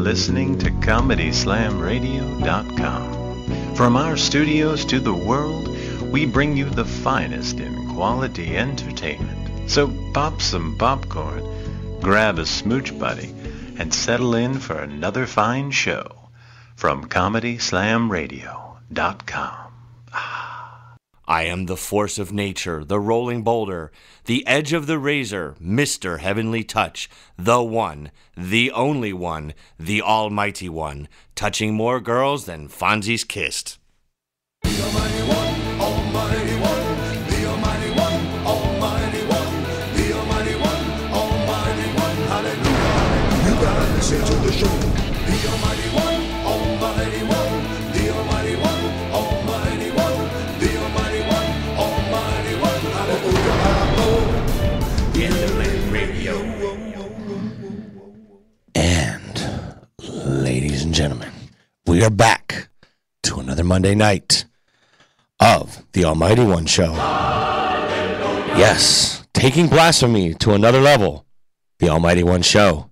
listening to ComedySlamRadio.com. From our studios to the world, we bring you the finest in quality entertainment. So pop some popcorn, grab a smooch buddy, and settle in for another fine show from ComedySlamRadio.com. I am the force of nature, the rolling boulder, the edge of the razor, Mr. Heavenly Touch, the one, the only one, the almighty one, touching more girls than Fonzie's kissed. The almighty one, almighty one, the almighty one, almighty one, the almighty one, almighty one, hallelujah. You gotta listen to the show. The almighty one, almighty one, the almighty one, almighty one, the almighty one, almighty one, hallelujah. In the radio. And, ladies and gentlemen, we are back to another Monday night of the Almighty One Show. Hallelujah. Yes, taking blasphemy to another level, the Almighty One Show.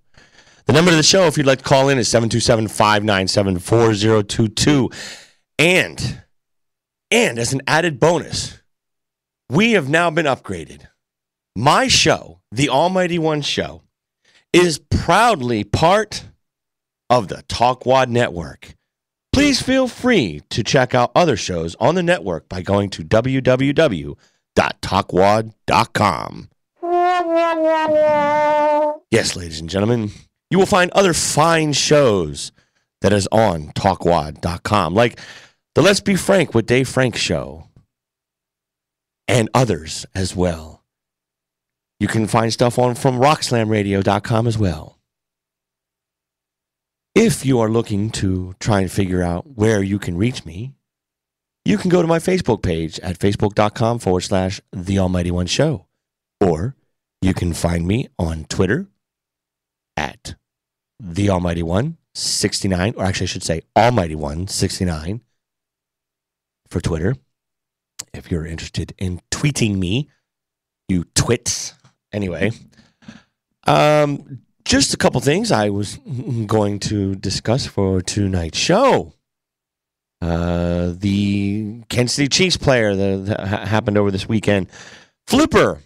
The number to the show, if you'd like to call in, is 727-597-4022. And as an added bonus, we have now been upgraded. My show, the Almighty One Show, is proudly part of the Talkwad Network. Please feel free to check out other shows on the network by going to www.talkwad.com. Yes, ladies and gentlemen, you will find other fine shows that is on talkwad.com, like the Let's Be Frank with Dave Frank show, and others as well. You can find stuff on from rockslamradio.com as well. If you are looking to try and figure out where you can reach me, you can go to my Facebook page at facebook.com/The Almighty One Show. Or you can find me on Twitter at The Almighty One 69, or actually I should say Almighty One 69 for Twitter. If you're interested in tweeting me, you twits. Anyway, just a couple things I was going to discuss for tonight's show. The Kansas City Chiefs player that happened over this weekend, Flipper.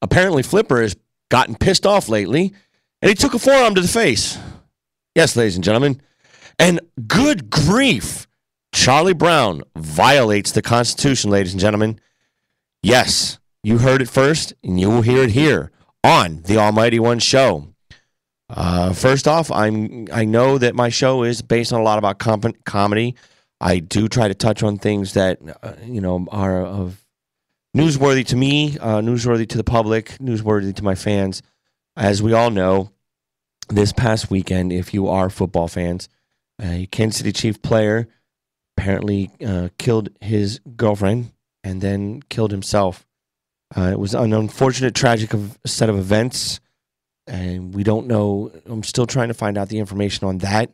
Apparently Flipper has gotten pissed off lately, and he took a forearm to the face. Yes, ladies and gentlemen. And good grief, Charlie Brown violates the Constitution, ladies and gentlemen. Yes, you heard it first, and you will hear it here on the Almighty One Show. First off, I know that my show is based on a lot about comedy. I do try to touch on things that are of newsworthy to me, newsworthy to the public, newsworthy to my fans. As we all know, this past weekend, if you are football fans, a Kansas City Chief player apparently killed his girlfriend and then killed himself. It was an unfortunate, tragic set of events. And we don't know. I'm still trying to find out the information on that.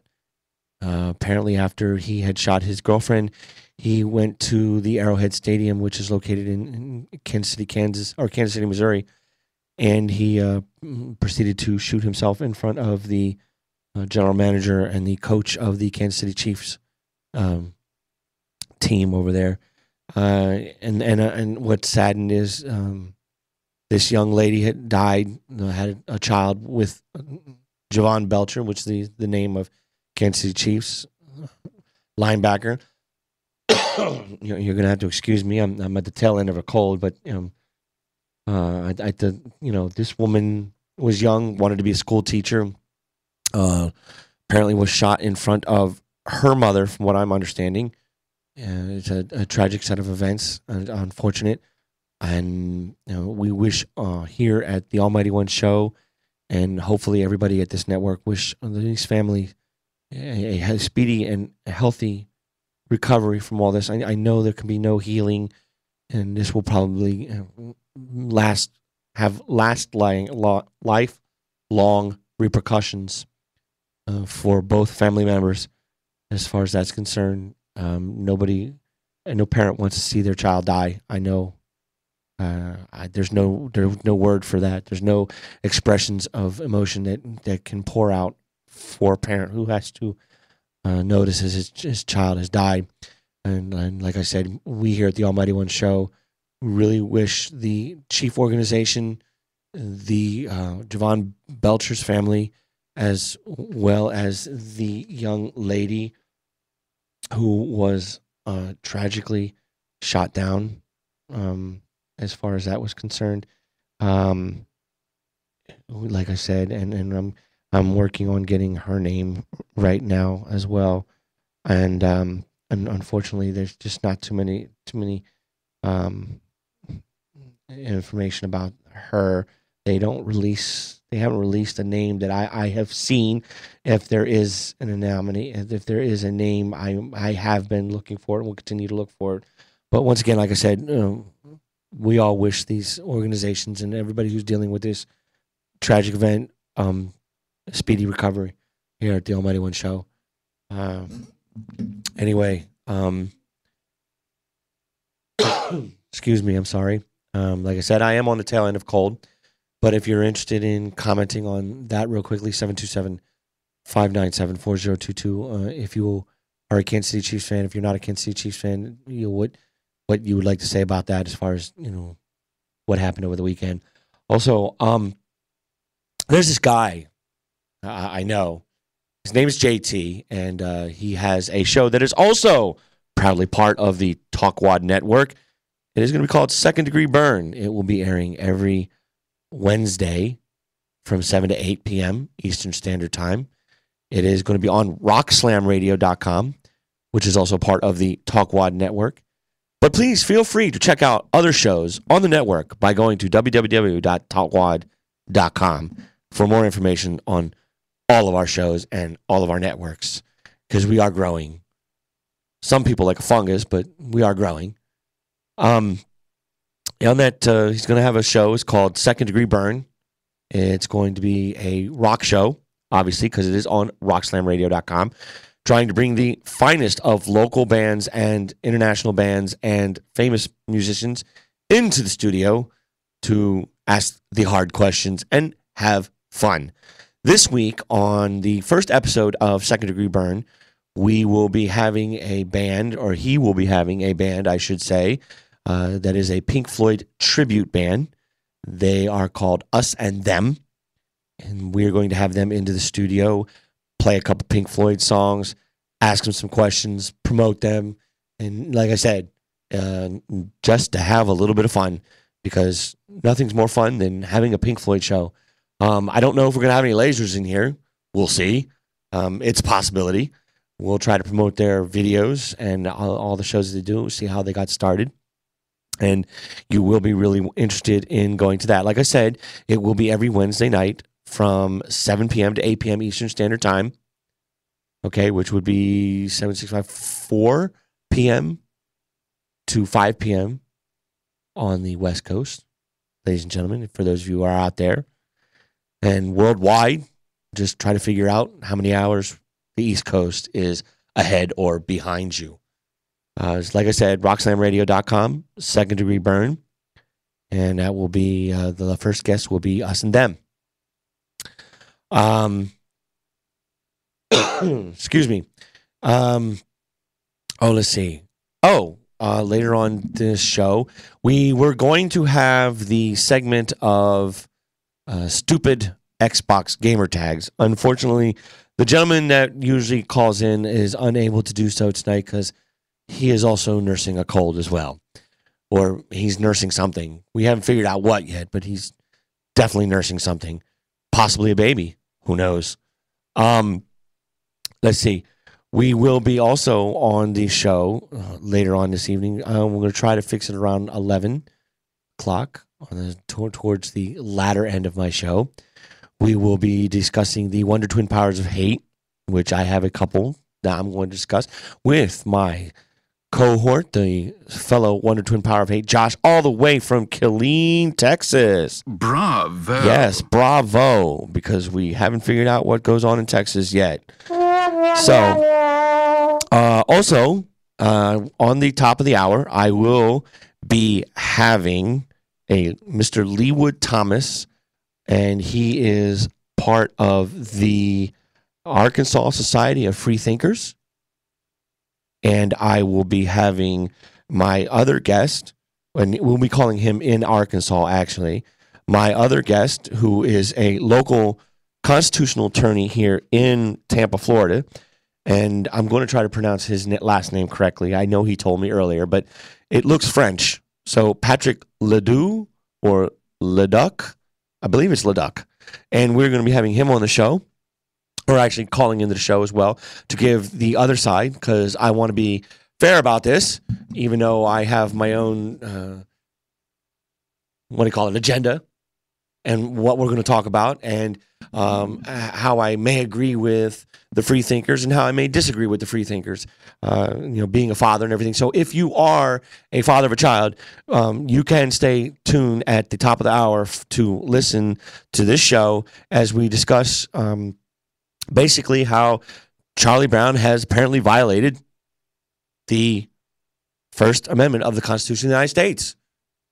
Apparently, after he had shot his girlfriend, he went to the Arrowhead Stadium, which is located in Kansas City, Kansas City, Missouri, and he proceeded to shoot himself in front of the general manager and the coach of the Kansas City Chiefs team over there. And what saddened is this young lady had died, had a child with Javon Belcher, which is the name of Kansas City Chiefs linebacker. You're going to have to excuse me. I'm at the tail end of a cold, but this woman was young, wanted to be a school teacher. Apparently was shot in front of her mother, from what I'm understanding. It's a tragic set of events, unfortunate. And we wish here at the Almighty One Show, and hopefully everybody at this network, wish these families a speedy and healthy recovery from all this. I know there can be no healing, and this will probably have lifelong repercussions for both family members. As far as that's concerned, no parent wants to see their child die. I know. There's no word for that. There's no expressions of emotion that can pour out for a parent who has to notice his child has died. And like I said, we here at the Almighty One Show really wish the Chief organization, the Javon Belcher's family, as well as the young lady who was tragically shot down, as far as that was concerned. Like I said, and I'm working on getting her name right now as well. And unfortunately, there's just not too many information about her. They haven't released a name that I have seen. If there is an anomaly, if there is a name, I have been looking for it and will continue to look for it. But once again, like I said, we all wish these organizations and everybody who's dealing with this tragic event speedy recovery here at the Almighty One Show. Anyway, excuse me, I'm sorry. Like I said, I am on the tail end of cold. But if you're interested in commenting on that real quickly, 727-597-4022. If you are a Kansas City Chiefs fan, if you're not a Kansas City Chiefs fan, what you would like to say about that as far as, what happened over the weekend. Also, there's this guy I know. His name is JT, and he has a show that is also proudly part of the Talkwad Network. It is going to be called Second Degree Burn. It will be airing every Wednesday from 7 to 8 p.m. Eastern Standard Time. It is going to be on rockslamradio.com, which is also part of the Talkwad Network. But please feel free to check out other shows on the network by going to www.talkwad.com for more information on all of our shows and all of our networks, because we are growing. Some people like a fungus, but we are growing. On that, he's going to have a show. It's called Second Degree Burn. It's going to be a rock show, obviously, because it is on rockslamradio.com, trying to bring the finest of local bands and international bands and famous musicians into the studio to ask the hard questions and have fun. This week, on the first episode of Second Degree Burn, we will be having a band, or he will be having a band, I should say, that is a Pink Floyd tribute band. They are called Us and Them, and we're going to have them into the studio, play a couple Pink Floyd songs, ask them some questions, promote them, and like I said, just to have a little bit of fun, because nothing's more fun than having a Pink Floyd show. I don't know if we're going to have any lasers in here. We'll see. It's a possibility. We'll try to promote their videos and all the shows that they do, see how they got started. And you will be really interested in going to that. Like I said, it will be every Wednesday night from 7 p.m. to 8 p.m. Eastern Standard Time. Okay, which would be 4 p.m. to 5 p.m. on the West Coast, ladies and gentlemen, for those of you who are out there. And worldwide, just try to figure out how many hours the East Coast is ahead or behind you. Like I said, rockslamradio.com, Second Degree Burn. And that will be, the first guest will be Us and Them. Excuse me. Let's see. Later on this show, we were going to have the segment of stupid Xbox gamer tags. Unfortunately, the gentleman that usually calls in is unable to do so tonight because he is also nursing a cold as well. Or he's nursing something. We haven't figured out what yet, but he's definitely nursing something. Possibly a baby. Who knows? Let's see. We will be also on the show later on this evening. We're going to try to fix it around 11 o'clock towards the latter end of my show. We will be discussing the Wonder Twin Powers of Hate, which I have a couple that I'm going to discuss with my cohort, the fellow Wonder Twin Power of Hate, Josh, all the way from Killeen, Texas. Bravo. Yes, bravo, because we haven't figured out what goes on in Texas yet. So, also, on the top of the hour, I will be having a Mr. Leewood Thomas, and he is part of the Arkansas Society of Free Thinkers. And I will be having my other guest, and we'll be calling him in Arkansas, actually. My other guest, who is a local constitutional attorney here in Tampa, Florida. And I'm going to try to pronounce his last name correctly. I know he told me earlier, but it looks French. So Patrick Ledoux or Leduc, I believe it's Leduc. And we're going to be having him on the show, or actually calling into the show as well, to give the other side, because I want to be fair about this, even though I have my own, agenda, and what we're going to talk about, and how I may agree with the free thinkers and how I may disagree with the free thinkers, being a father and everything. So if you are a father of a child, you can stay tuned at the top of the hour to listen to this show as we discuss basically how Charlie Brown has apparently violated the First Amendment of the Constitution of the United States.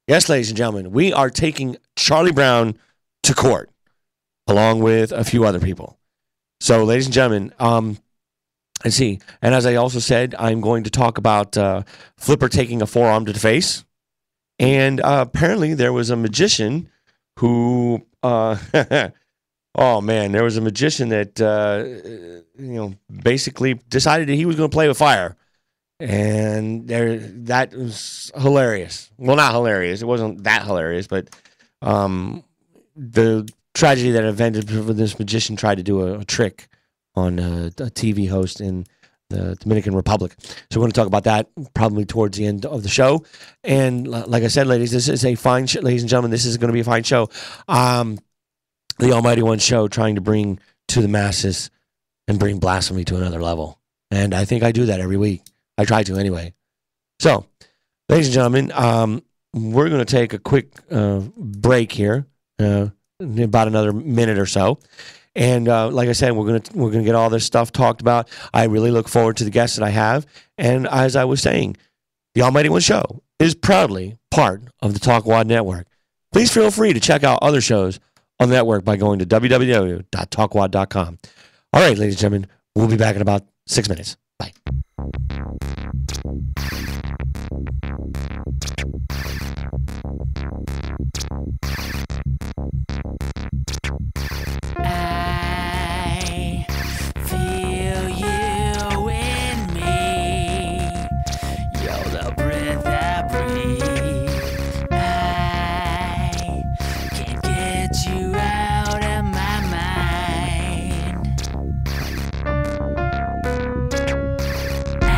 Yes, ladies and gentlemen, we are taking Charlie Brown to court, along with a few other people. So, ladies and gentlemen, let's see. And as I also said, I'm going to talk about Flipper taking a forearm to the face. And apparently there was a magician who, oh man, there was a magician that, basically decided that he was going to play with fire. And that was hilarious. Well, not hilarious. It wasn't that hilarious, but the tragedy that invented when this magician tried to do a trick on a TV host in the Dominican Republic. So we're going to talk about that probably towards the end of the show. And like I said, ladies, this is a fine show. Ladies and gentlemen, this is going to be a fine show. The Almighty One show, trying to bring to the masses and bring blasphemy to another level. And I think I do that every week. I try to anyway. So, ladies and gentlemen, we're going to take a quick break here, about another minute or so. And like I said, we're gonna get all this stuff talked about. I really look forward to the guests that I have. And as I was saying, the Almighty One show is proudly part of the Talkwad Network. Please feel free to check out other shows on the network by going to www.talkwad.com. All right, ladies and gentlemen, we'll be back in about 6 minutes. Bye. I feel you in me. You're the breath I breathe. I can't get you out of my mind. I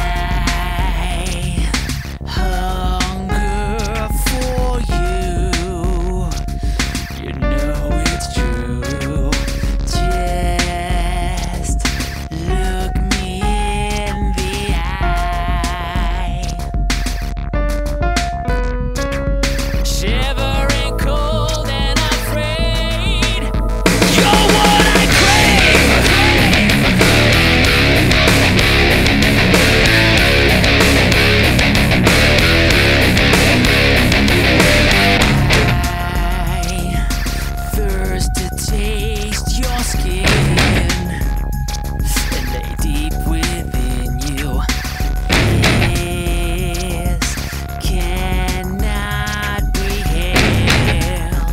hunger for you. You know it's true. Just look me in the eye. Shivering cold and afraid. You're what I I thirst to taste your skin and lay deep within you. This cannot be held.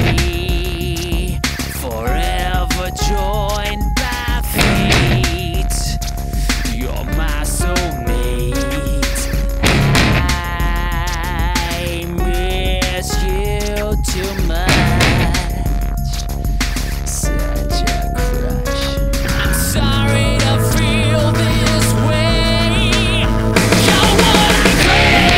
We forever joined by fate. You're my soulmate. I miss you too much. Such a crush. I'm sorry to feel this way. You're what I crave.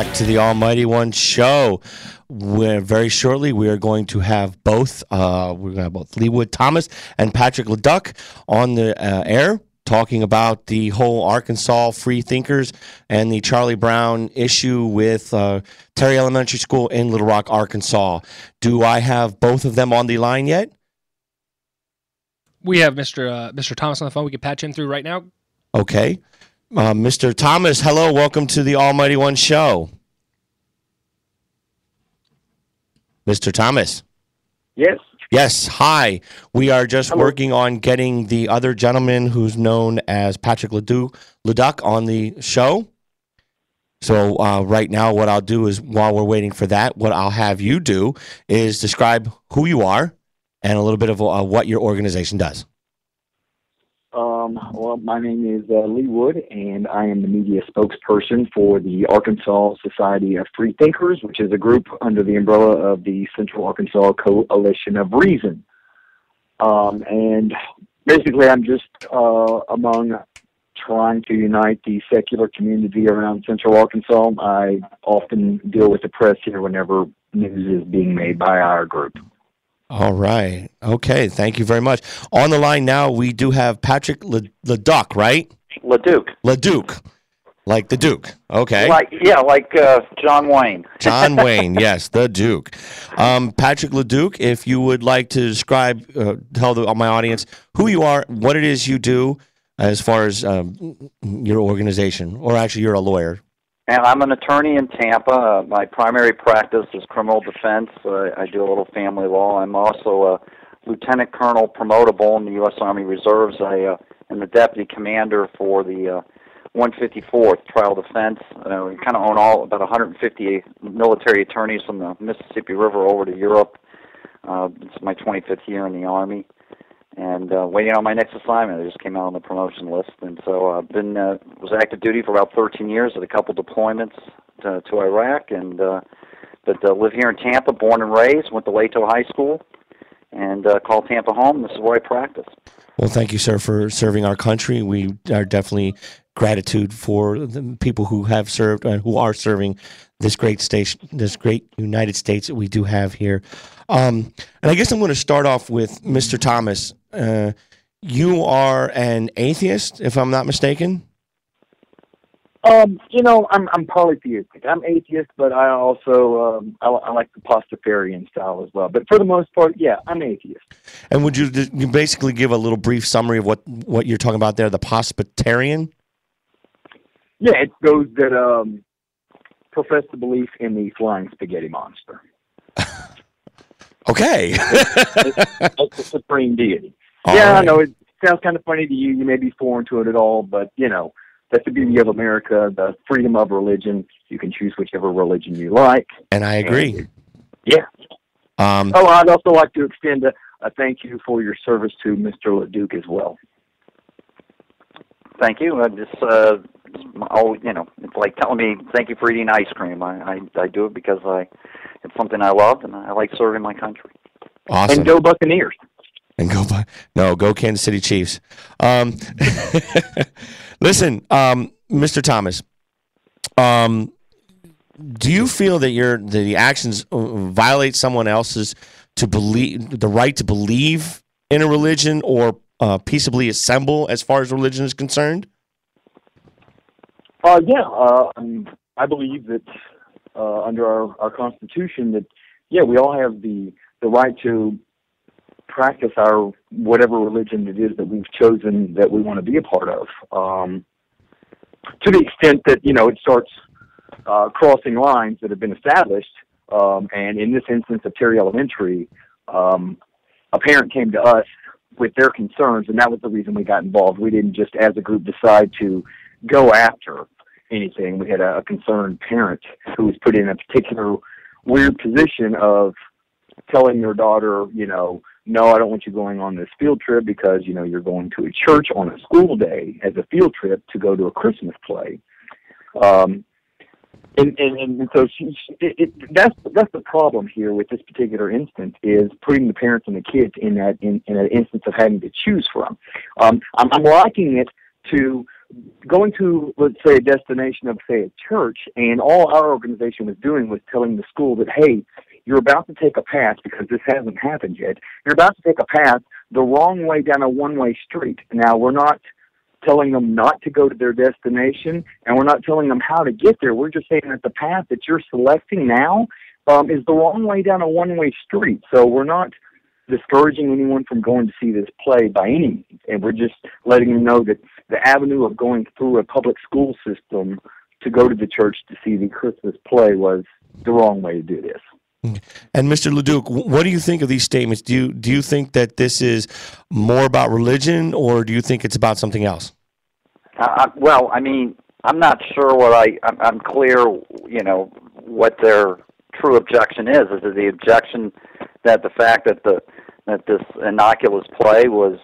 back to the Almighty One show. Very shortly, we are going to have both. We're going to have both Leewood Thomas and Patrick LeDuc on the air, talking about the whole Arkansas free thinkers and the Charlie Brown issue with Terry Elementary School in Little Rock, Arkansas. Do I have both of them on the line yet? We have Mr. Thomas on the phone. We can patch him through right now. Okay. Mr. Thomas, hello. Welcome to the Almighty One show. Mr. Thomas. Yes. Yes. Hi. We are just working on getting the other gentleman who's known as Patrick LeDuc on the show. So right now what I'll do is, while we're waiting for that, what I'll have you do is describe who you are and a little bit of what your organization does. Well, my name is Lee Wood, and I am the media spokesperson for the Arkansas Society of Free Thinkers, which is a group under the umbrella of the Central Arkansas Coalition of Reason. And basically, I'm just among trying to unite the secular community around Central Arkansas. I often deal with the press here whenever news is being made by our group. All right. Okay. Thank you very much. On the line now, we do have Patrick LeDuc, right? LeDuc. LeDuc. Like the Duke. Okay. Like John Wayne. John Wayne, yes, the Duke. Patrick LeDuc, if you would like to describe, tell my audience who you are, what it is you do as far as your organization, or actually you're a lawyer. And I'm an attorney in Tampa. My primary practice is criminal defense. I do a little family law. I'm also a lieutenant colonel promotable in the U.S. Army Reserves. I am the deputy commander for the 154th Trial Defense. We kind of own about 150 military attorneys from the Mississippi River over to Europe. It's my 25th year in the Army. And waiting on my next assignment. I just came out on the promotion list, and so I've been was active duty for about 13 years at a couple deployments to Iraq, and but live here in Tampa, born and raised. Went to Lato High School, and call Tampa home. This is where I practice. Well, thank you, sir, for serving our country. We are definitely gratitude for the people who have served and who are serving this great station, this great United States that we do have here. And I guess I'm going to start off with Mr. Thomas. You are an atheist, if I'm not mistaken. I'm polytheistic. I'm atheist, but I also I like the Pastafarian style as well. But for the most part, yeah, I'm atheist. And would you basically give a little brief summary of what you're talking about there, the Pastafarian? Yeah, it's those that profess the belief in the flying spaghetti monster. Okay. It's the supreme deity. All yeah, right. I know it sounds kind of funny to you. You may be foreign to it at all, but, that's the beauty of America, the freedom of religion. You can choose whichever religion you like. And I agree. Yeah. I'd also like to extend a thank you for your service to Mr. LeDuc as well. Thank you. It's like telling me thank you for eating ice cream. I do it because it's something I love, and I like serving my country. Awesome. And go Buccaneers. And go Kansas City Chiefs. Listen, Mr. Thomas, do you feel that the actions violate someone else's the right to believe in a religion or peaceably assemble as far as religion is concerned? I believe that under our Constitution that, we all have the right to practice our whatever religion it is that we've chosen that we want to be a part of. To the extent that, it starts crossing lines that have been established, and in this instance of Terry Elementary, a parent came to us with their concerns, and that was the reason we got involved. We didn't just, as a group, decide to go after anything. We had a concerned parent who was put in a particular weird position of telling their daughter, no, I don't want you going on this field trip because, you're going to a church on a school day as a field trip to go to a Christmas play. And so that's the problem here with this particular instance is putting the parents and the kids in an instance of having to choose from. I'm likening it to going to, let's say, a destination of, say, a church, and all our organization was doing was telling the school that, hey, you're about to take a path, because this hasn't happened yet, you're about to take a path the wrong way down a one-way street. Now, we're not telling them not to go to their destination, and we're not telling them how to get there. We're just saying that the path that you're selecting now is the wrong way down a one-way street. So we're not discouraging anyone from going to see this play by any means, and we're just letting them know that the avenue of going through a public school system to go to the church to see the Christmas play was the wrong way to do this. And Mr. LeDuc, what do you think of these statements? Do you think that this is more about religion, or do you think it's about something else? Well, I mean, I'm not sure what I'm clear, you know, what their true objection is. Is it the objection that the fact that this innocuous play was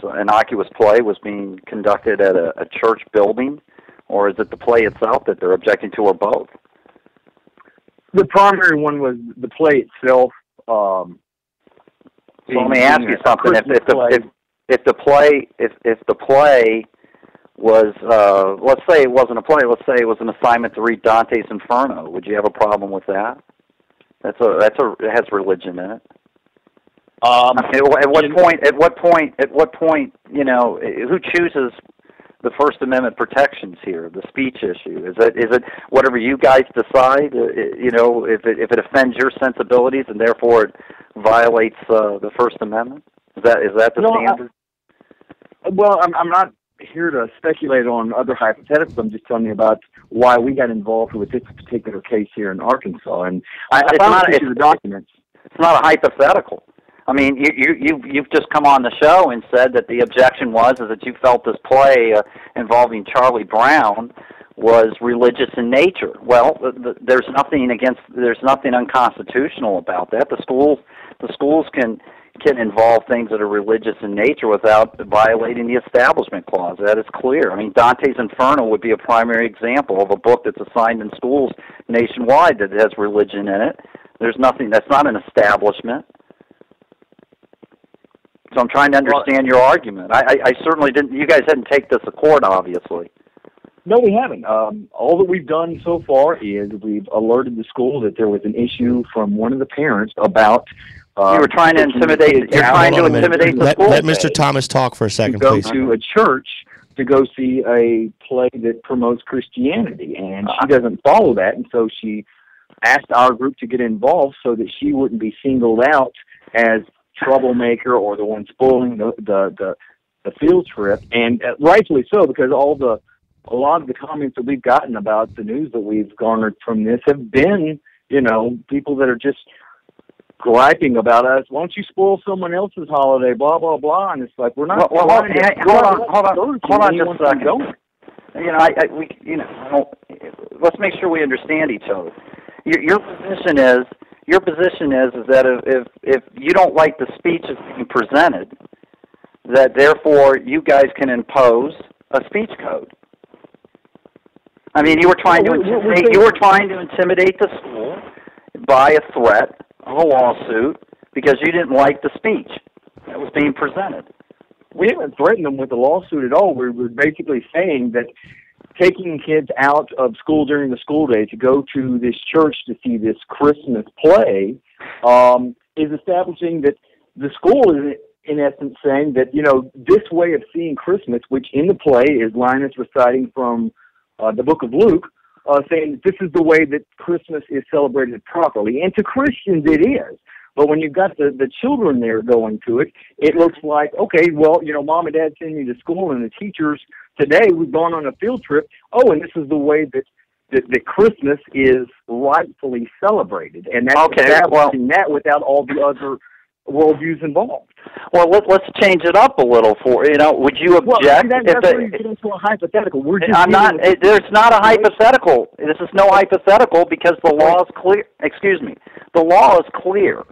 being conducted at a church building, or is it the play itself that they're objecting to, or both? The primary one was the play itself. So let me ask you something: if the play was, let's say it wasn't a play, let's say it was an assignment to read Dante's Inferno, would you have a problem with that? It has religion in it. At what point, you know, who chooses the First Amendment protections here, the speech issue? Is it whatever you guys decide? You know, if it offends your sensibilities and therefore it violates the First Amendment? Is that the standard? Well, I'm not here to speculate on other hypotheticals. I'm just telling you about why we got involved with this particular case here in Arkansas. And I found the documents. It's not a hypothetical. I mean, you've just come on the show and said that the objection was that you felt this play involving Charlie Brown was religious in nature. Well, there's nothing unconstitutional about that. The schools can involve things that are religious in nature without violating the Establishment Clause. That is clear. I mean, Dante's Inferno would be a primary example of a book that's assigned in schools nationwide that has religion in it. There's nothing. That's not an establishment. So I'm trying to understand your argument. I certainly didn't. You guys didn't take this to court, obviously. No, we haven't. All that we've done so far is we've alerted the school that there was an issue from one of the parents about. You were trying to intimidate. You're trying to intimidate the school. Let Mr. Thomas talk for a second, please. To go to a church to go see a play that promotes Christianity, and she doesn't follow that, and so she asked our group to get involved so that she wouldn't be singled out as troublemaker or the one spoiling the field trip, and rightfully so, because a lot of the comments that we've gotten about the news that we've garnered from this have been, you know, people that are just griping about us. Why don't you spoil someone else's holiday? Blah blah blah. And it's like we're not. Hold on just a second. You know, let's make sure we understand each other. Your position is that if you don't like the speech that's being presented, that therefore you guys can impose a speech code. I mean, you were trying to intimidate the school by a threat of a lawsuit because you didn't like the speech that was being presented. We haven't threatened them with a lawsuit at all. We're basically saying that taking kids out of school during the school day to go to this church to see this Christmas play is establishing that the school is, in essence, saying that, you know, this way of seeing Christmas, which in the play is Linus reciting from the book of Luke, saying that this is the way that Christmas is celebrated properly. And to Christians it is. But when you've got the children there going to it, it looks like, okay, well, you know, mom and dad send you to school, and the teachers today, we've gone on a field trip. Oh, and this is the way that Christmas is rightfully celebrated. And that's establishing that without all the other worldviews involved. Well, let's change it up a little. Would you object? Well, that's where you get into a hypothetical. There's not a hypothetical. This is no hypothetical because the law is clear. Excuse me. The law is clear.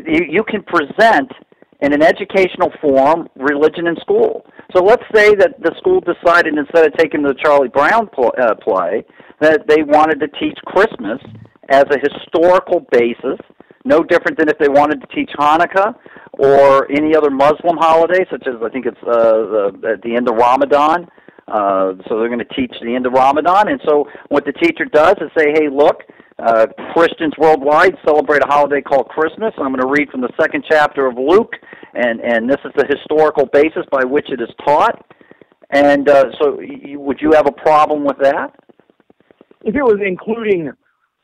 You can present in an educational form religion in school. So let's say that the school decided, instead of taking the Charlie Brown play, that they wanted to teach Christmas as a historical basis, no different than if they wanted to teach Hanukkah or any other Muslim holiday, such as I think it's at the end of Ramadan. So they're going to teach the end of Ramadan. And so what the teacher does is say, hey, look, Christians worldwide celebrate a holiday called Christmas. I'm going to read from the 2nd chapter of Luke, and this is the historical basis by which it is taught. And so would you have a problem with that? If it was including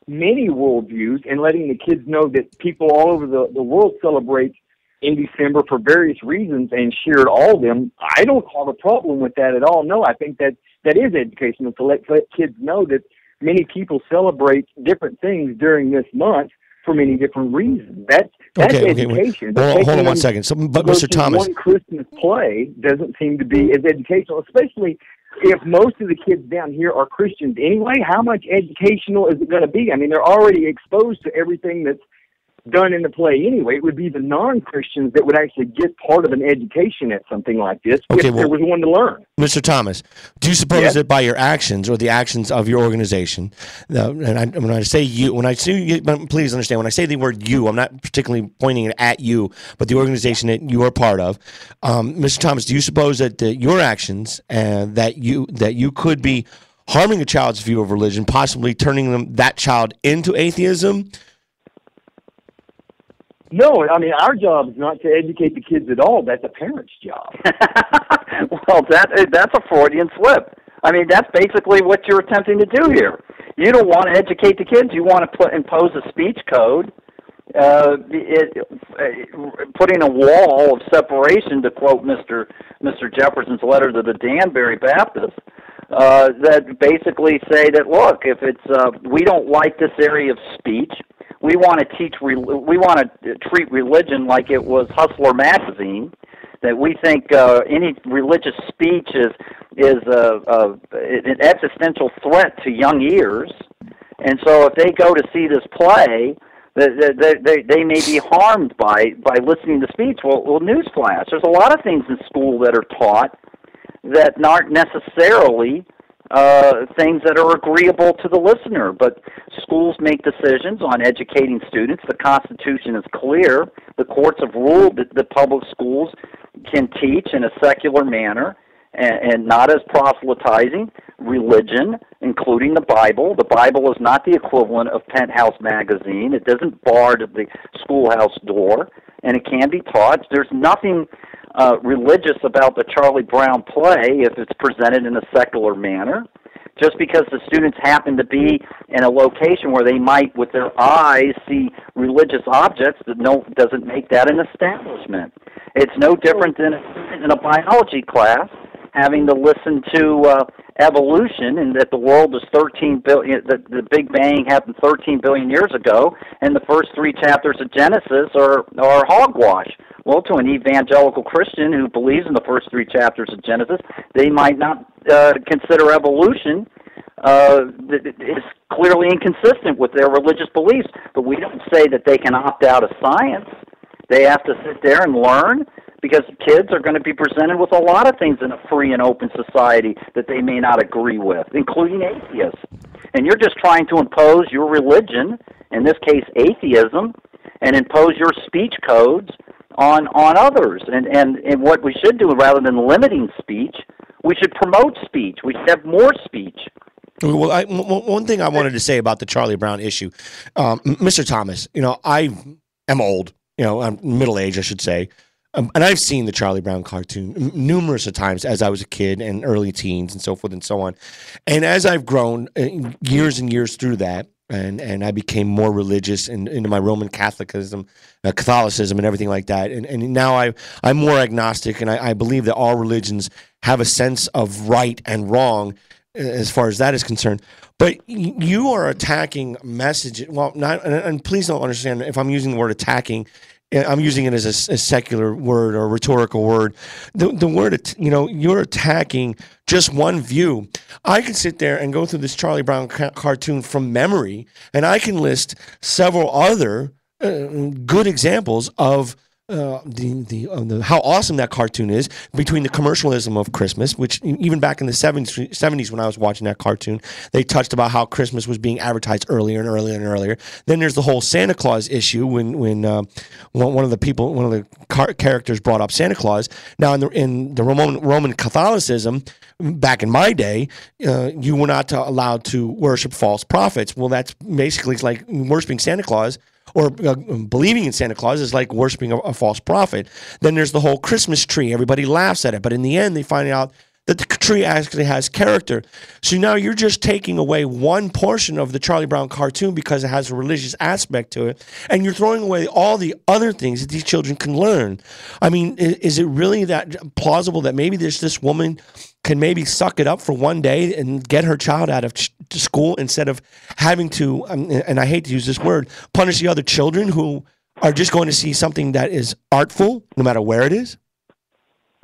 many worldviews and letting the kids know that people all over the world celebrate in December for various reasons and shared all of them, I don't have a problem with that at all. No, I think that is educational to let kids know that many people celebrate different things during this month for many different reasons. That's education. Well, hold on one second. So, but Mr. Thomas, one Christmas play doesn't seem to be as educational, especially if most of the kids down here are Christians anyway. How much educational is it going to be? I mean, they're already exposed to everything that's done in the play anyway. It would be the non-Christians that would actually get part of an education at something like this if there was one to learn. Mr. Thomas, do you suppose that by your actions or the actions of your organization, when I say you, please understand, when I say the word you, I'm not particularly pointing it at you, but the organization that you are part of. Mr. Thomas, do you suppose that your actions that you could be harming a child's view of religion, possibly turning that child into atheism? No, I mean, our job is not to educate the kids at all. That's a parent's job. Well, that's a Freudian slip. I mean, that's basically what you're attempting to do here. You don't want to educate the kids. You want to impose a speech code, putting a wall of separation, to quote Mr. Jefferson's letter to the Danbury Baptists, that basically say that, look, if it's we don't like this area of speech, we want to treat religion like it was Hustler magazine. That we think any religious speech is an existential threat to young ears, and so if they go to see this play, they may be harmed by listening to speech. Well, newsflash: there's a lot of things in school that are taught that aren't necessarily things that are agreeable to the listener, but schools make decisions on educating students. The Constitution is clear. The courts have ruled that the public schools can teach in a secular manner and not as proselytizing religion, including the Bible. The Bible is not the equivalent of Penthouse magazine. It doesn't bar to the schoolhouse door, and it can be taught. There's nothing religious about the Charlie Brown play if it's presented in a secular manner. Just because the students happen to be in a location where they might, with their eyes, see religious objects, doesn't make that an establishment. It's no different than in a biology class having to listen to evolution, and that the world is 13 billion, that the Big Bang happened 13 billion years ago, and the first 3 chapters of Genesis are hogwash. Well, to an evangelical Christian who believes in the first 3 chapters of Genesis, they might not consider evolution is clearly inconsistent with their religious beliefs. But we don't say that they can opt out of science. They have to sit there and learn, because kids are going to be presented with a lot of things in a free and open society that they may not agree with, including atheists. And you're just trying to impose your religion, in this case atheism, and impose your speech codes on others. And what we should do, rather than limiting speech, we should promote speech. We should have more speech. Well, one thing I wanted to say about the Charlie Brown issue, Mr. Thomas, I am old. I'm middle-aged, I should say. And I've seen the Charlie Brown cartoon numerous of times as I was a kid and early teens and so forth and so on. And as I've grown years and years through that, and I became more religious and into my Roman Catholicism and everything like that. And now I'm more agnostic, and I believe that all religions have a sense of right and wrong as far as that is concerned. But you are attacking messages. Well, and please don't understand if I'm using the word attacking, I'm using it as a secular word or a rhetorical word. The word, you're attacking just one view. I can sit there and go through this Charlie Brown cartoon from memory, and I can list several other good examples of how awesome that cartoon is, between the commercialism of Christmas, which even back in the 70s when I was watching that cartoon, they touched about how Christmas was being advertised earlier and earlier and earlier. Then there's the whole Santa Claus issue when one of the characters brought up Santa Claus. Now in the Roman Catholicism, back in my day, you were not allowed to worship false prophets. Well, that's basically like worshiping Santa Claus, or believing in Santa Claus is like worshiping a false prophet. Then there's the whole Christmas tree. Everybody laughs at it, but in the end, they find out that the tree actually has character. So now you're just taking away one portion of the Charlie Brown cartoon because it has a religious aspect to it, and you're throwing away all the other things that these children can learn. I mean, is it really that plausible that maybe there's this woman can maybe suck it up for one day and get her child out of school instead of having to, and I hate to use this word, punish the other children who are just going to see something that is artful, no matter where it is?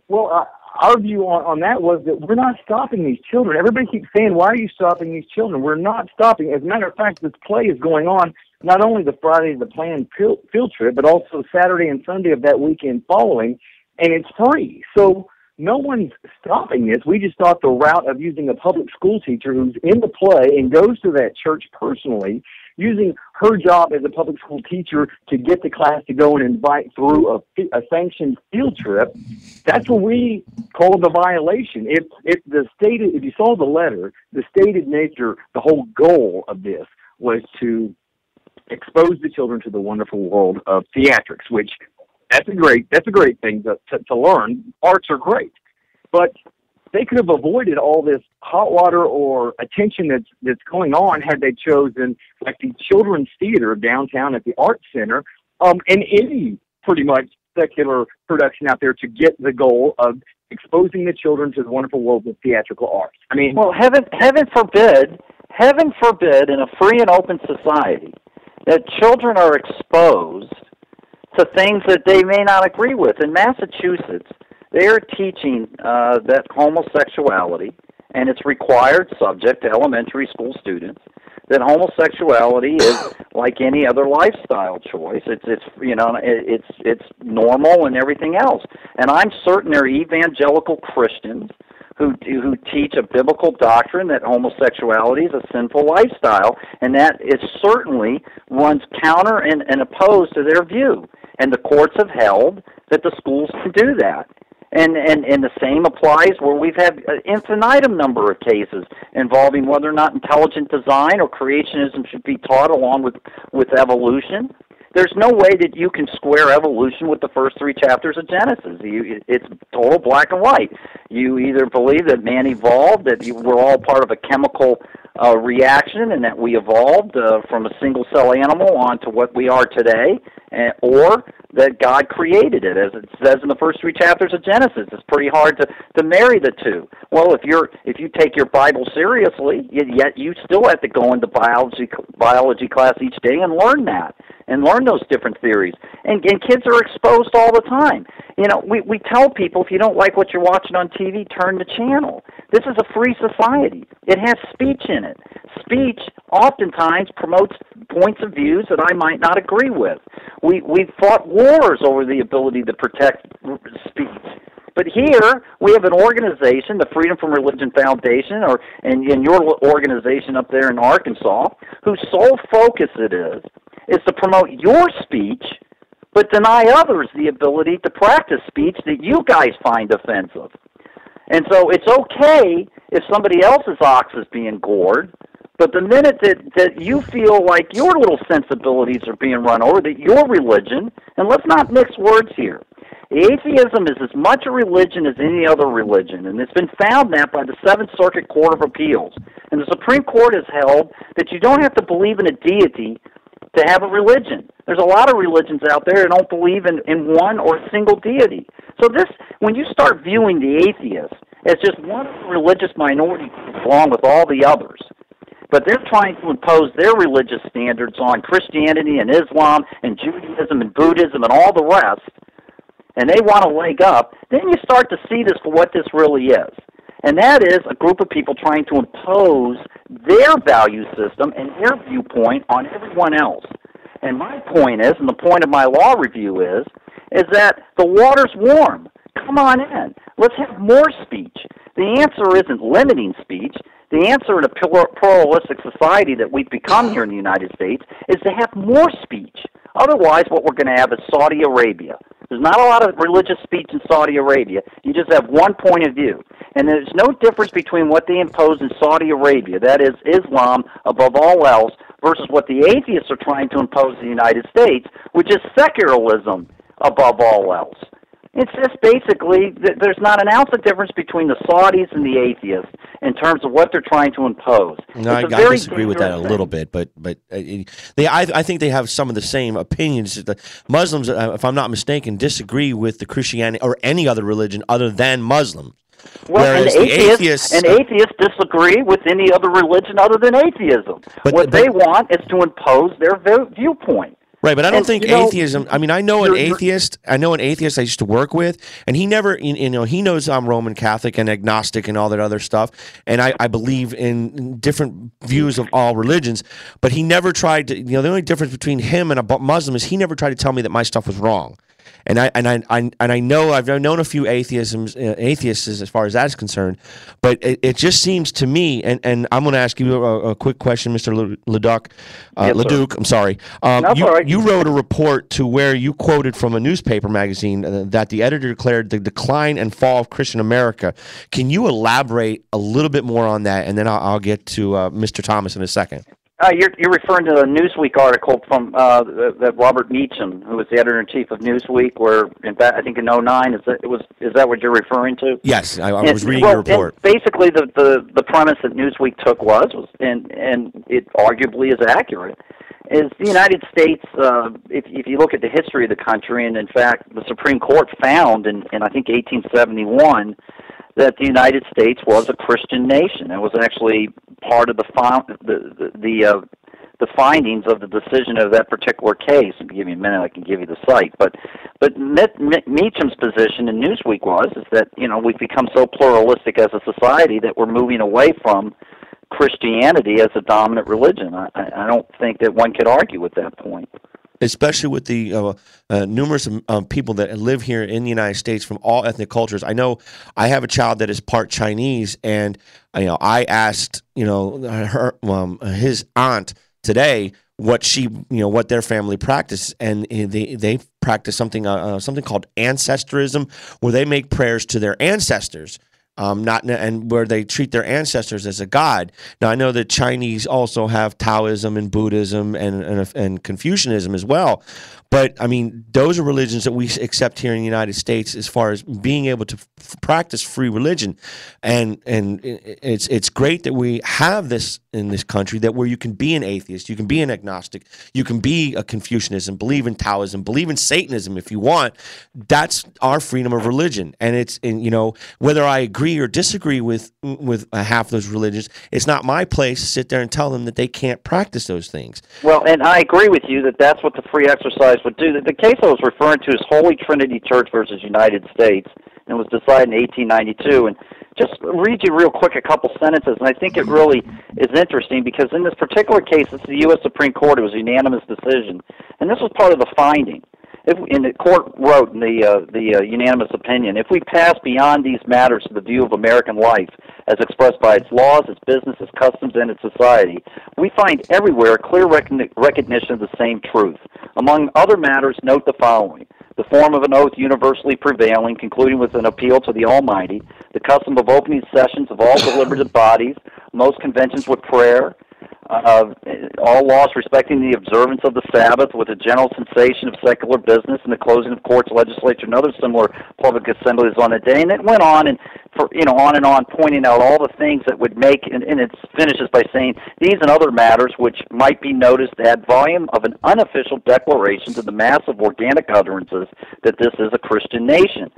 Well, our view on that was that we're not stopping these children. Everybody keeps saying, why are you stopping these children? We're not stopping. As a matter of fact, this play is going on not only the Friday, the planned field trip, but also Saturday and Sunday of that weekend following, and it's free. So no one's stopping this. We just thought the route of using a public school teacher who's in the play and goes to that church personally, using her job as a public school teacher to get the class to go and invite through a sanctioned field trip, that's what we call the violation. If you saw the letter, the stated nature, the whole goal of this was to expose the children to the wonderful world of theatrics, which that's a great thing to learn. Arts are great, but they could have avoided all this hot water or attention that's going on had they chosen like the Children's Theater downtown at the Arts Center, and any pretty much secular production out there to get the goal of exposing the children to the wonderful world of theatrical arts. I mean, well, heaven forbid, in a free and open society, that children are exposed to things that they may not agree with. In Massachusetts, they are teaching that homosexuality, and it's required subject to elementary school students, that homosexuality is like any other lifestyle choice. It's normal and everything else. And I'm certain there are evangelical Christians who teach a biblical doctrine that homosexuality is a sinful lifestyle, and that it certainly runs counter and opposed to their view. And the courts have held that the schools can do that. And the same applies where we've had an infinitum number of cases involving whether or not intelligent design or creationism should be taught along with evolution. There's no way that you can square evolution with the first 3 chapters of Genesis. It's total black and white. You either believe that man evolved, that we're all part of a chemical reaction, and that we evolved from a single-cell animal onto what we are today, or that God created it, as it says in the first 3 chapters of Genesis. It's pretty hard to marry the two. Well, if you take your Bible seriously, yet you still have to go into biology class each day and learn that, and learn those different theories. And kids are exposed all the time. You know, we tell people, if you don't like what you're watching on TV, turn the channel. This is a free society. It has speech in it. Speech oftentimes promotes points of views that I might not agree with. We've fought wars over the ability to protect speech. But here, we have an organization, the Freedom from Religion Foundation, and your organization up there in Arkansas, whose sole focus is to promote your speech, but deny others the ability to practice speech that you guys find offensive. And so it's okay if somebody else's ox is being gored, but the minute that you feel like your little sensibilities are being run over, that your religion, and let's not mix words here, atheism is as much a religion as any other religion, and it's been found that by the Seventh Circuit Court of Appeals. And the Supreme Court has held that you don't have to believe in a deity to have a religion. There's a lot of religions out there that don't believe in one or a single deity. So when you start viewing the atheists as just one religious minority along with all the others, but they're trying to impose their religious standards on Christianity and Islam and Judaism and Buddhism and all the rest, and they want a leg up, then you start to see this for what this really is. And that is a group of people trying to impose their value system and their viewpoint on everyone else. And my point is, and the point of my law review is is that the water's warm. Come on in. Let's have more speech. The answer isn't limiting speech. The answer in a pluralistic society that we've become here in the United States is to have more speech. Otherwise, what we're going to have is Saudi Arabia. There's not a lot of religious speech in Saudi Arabia. You just have one point of view. And there's no difference between what they impose in Saudi Arabia, that is Islam above all else, versus what the atheists are trying to impose in the United States, which is secularism above all else. It's just basically, there's not an ounce of difference between the Saudis and the atheists in terms of what they're trying to impose. No, I disagree with that a little bit, but I think they have some of the same opinions. The Muslims, if I'm not mistaken, disagree with the Christianity or any other religion other than Muslim. Well, and atheists disagree with any other religion other than atheism. What they want is to impose their viewpoint. Right, but I don't think atheism. I mean, I know an atheist I used to work with, and he never, he knows I'm Roman Catholic and agnostic and all that other stuff, and I believe in different views of all religions. But he never tried to. The only difference between him and a Muslim is he never tried to tell me that my stuff was wrong. And I know I've known a few atheists as far as that's concerned, but it just seems to me, and I'm going to ask you a quick question, Mr. Leduc, Leduc. I'm sorry. You wrote a report to where you quoted from a newspaper magazine that the editor declared the decline and fall of Christian America. Can you elaborate a little bit more on that, and then I'll get to Mr. Thomas in a second. You're referring to a Newsweek article from that Robert Meacham, who was the editor-in-chief of Newsweek, where I think in '09 is that what you're referring to? Yes, I was reading your report. Basically, the premise that Newsweek took was and it arguably is accurate, is the United States. If you look at the history of the country, and in fact, the Supreme Court found in I think 1871. That the United States was a Christian nation. It was actually part of the findings of the decision of that particular case. If you give me a minute, I can give you the site. But Meacham's position in Newsweek is that we've become so pluralistic as a society that we're moving away from Christianity as a dominant religion. I don't think that one could argue with that point. Especially with the numerous people that live here in the United States from all ethnic cultures. I know I have a child that is part Chinese, and I asked his aunt today what their family practice, and they practice something called ancestorism, where they make prayers to their ancestors. And where they treat their ancestors as a god. Now, I know that Chinese also have Taoism and Buddhism and Confucianism as well. But, I mean, those are religions that we accept here in the United States as far as being able to practice free religion. And it's great that we have this in this country, that where you can be an atheist, you can be an agnostic, you can be a Confucianism, believe in Taoism, believe in Satanism if you want. That's our freedom of religion. And whether I agree or disagree with half those religions, it's not my place to sit there and tell them that they can't practice those things. Well, and I agree with you that that's what the free exercise would do. The case I was referring to is Holy Trinity Church versus United States, and it was decided in 1892. And just read you real quick a couple sentences, and I think it really is interesting because in this particular case, it's the U.S. Supreme Court. It was a unanimous decision, and this was part of the finding. And the court wrote in the unanimous opinion, if we pass beyond these matters to the view of American life as expressed by its laws, its business, its customs, and its society, we find everywhere a clear recognition of the same truth. Among other matters, note the following. The form of an oath universally prevailing, concluding with an appeal to the Almighty, the custom of opening sessions of all deliberative bodies, most conventions with prayer, all laws respecting the observance of the Sabbath with a general cessation of secular business and the closing of courts, legislature, and other similar public assemblies on the day. And it went on on and on, pointing out all the things that would make, and it finishes by saying, these and other matters which might be noticed add volume of an unofficial declaration to the mass of organic utterances that this is a Christian nation.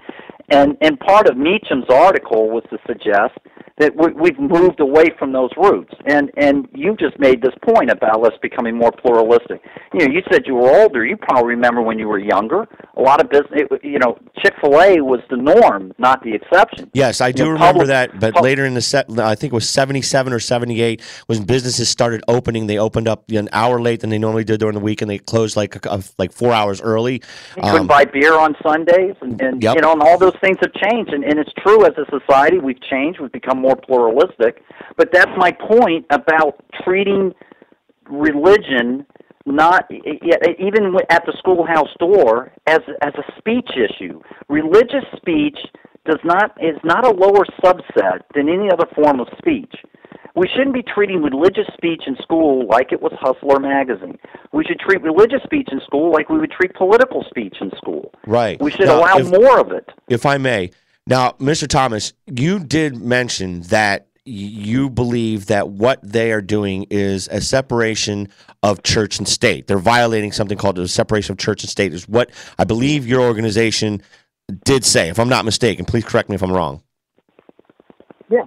And part of Meacham's article was to suggest that we've moved away from those roots. And you just made this point about us becoming more pluralistic. You said you were older. You probably remember when you were younger. A lot of business, Chick-fil-A was the norm, not the exception. Yes, I do remember that. But later in I think it was 77 or 78, when businesses started opening, they opened up an hour late than they normally did during the week, and they closed like 4 hours early. You couldn't buy beer on Sundays, and Yep. and all those things have changed. And it's true, as a society, we've changed. We've become more pluralistic. But that's my point about treating religion not even at the schoolhouse door as a speech issue. Religious speech is not a lower subset than any other form of speech. We shouldn't be treating religious speech in school like it was Hustler magazine. We should treat religious speech in school like we would treat political speech in school. Right. We should allow more of it. If I may. Now, Mr. Thomas, you did mention that you believe that what they are doing is a separation of church and state. They're violating something called the separation of church and state, is what I believe your organization did say. If I'm not mistaken, please correct me if I'm wrong. Yeah.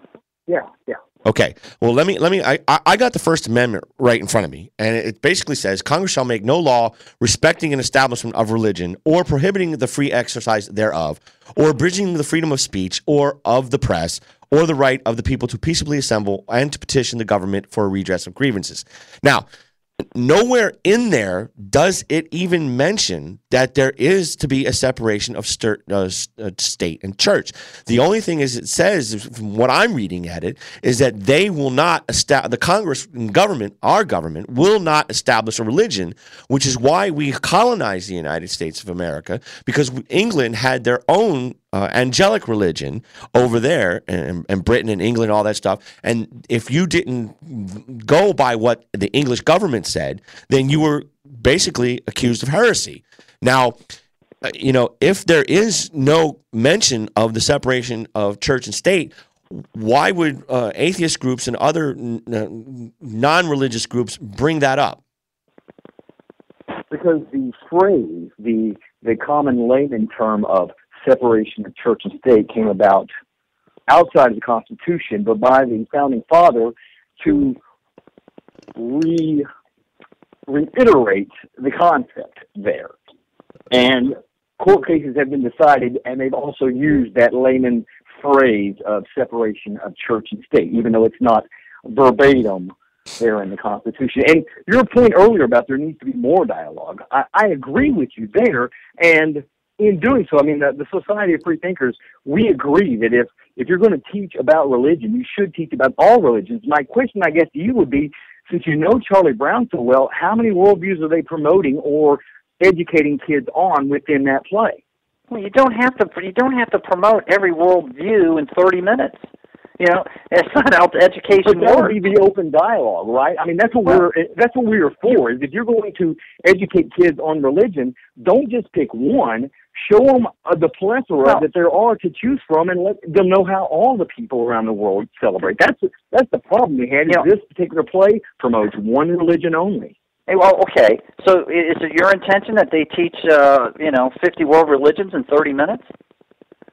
Okay. Well, I got the First Amendment right in front of me, and it basically says Congress shall make no law respecting an establishment of religion or prohibiting the free exercise thereof or abridging the freedom of speech or of the press or the right of the people to peaceably assemble and to petition the government for a redress of grievances. Now, nowhere in there does it even mention that there is to be a separation of state and church. The only thing is, it says, from what I'm reading at it, is that they will not the Congress and government, our government, will not establish a religion, which is why we colonized the United States of America, because England had their own angelic religion over there, and Britain and England, all that stuff. And if you didn't go by what the English government said, then you were basically accused of heresy. Now, if there is no mention of the separation of church and state, why would atheist groups and other non-religious groups bring that up? Because the phrase, the common layman term of separation of church and state came about outside of the Constitution, but by the Founding Father to reiterate the concept there. And court cases have been decided, and they've also used that layman phrase of separation of church and state, even though it's not verbatim there in the Constitution. And your point earlier about there needs to be more dialogue, I agree with you there. And in doing so, I mean, the Society of Free Thinkers, we agree that if you're going to teach about religion, you should teach about all religions. My question, I guess, to you would be, since you know Charlie Brown so well, how many worldviews are they promoting or educating kids on within that play? Well, you don't have to promote every worldview in 30 minutes. It's not how education But that works. would be the open dialogue, right? I mean, that's what we're for. Is if you're going to educate kids on religion, don't just pick one. Show them the plethora that there are to choose from, and let them know how all the people around the world celebrate. That's the problem we had. Is this particular play promotes one religion only. Hey, well, okay. So is it your intention that they teach 50 world religions in 30 minutes?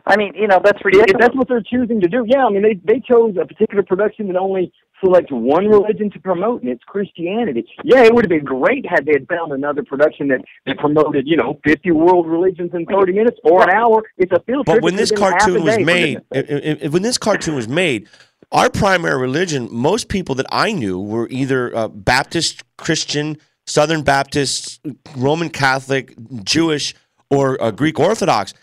I mean, that's ridiculous. If that's what they're choosing to do, yeah. I mean, they chose a particular production that only selects one religion to promote, and it's Christianity. Yeah, it would have been great had they had found another production that promoted, 50 world religions in 30 minutes or an hour. It's a field trip. But when this cartoon was made, when this cartoon was made, our primary religion, most people that I knew were either Baptist, Christian, Southern Baptist, Roman Catholic, Jewish, or Greek Orthodox.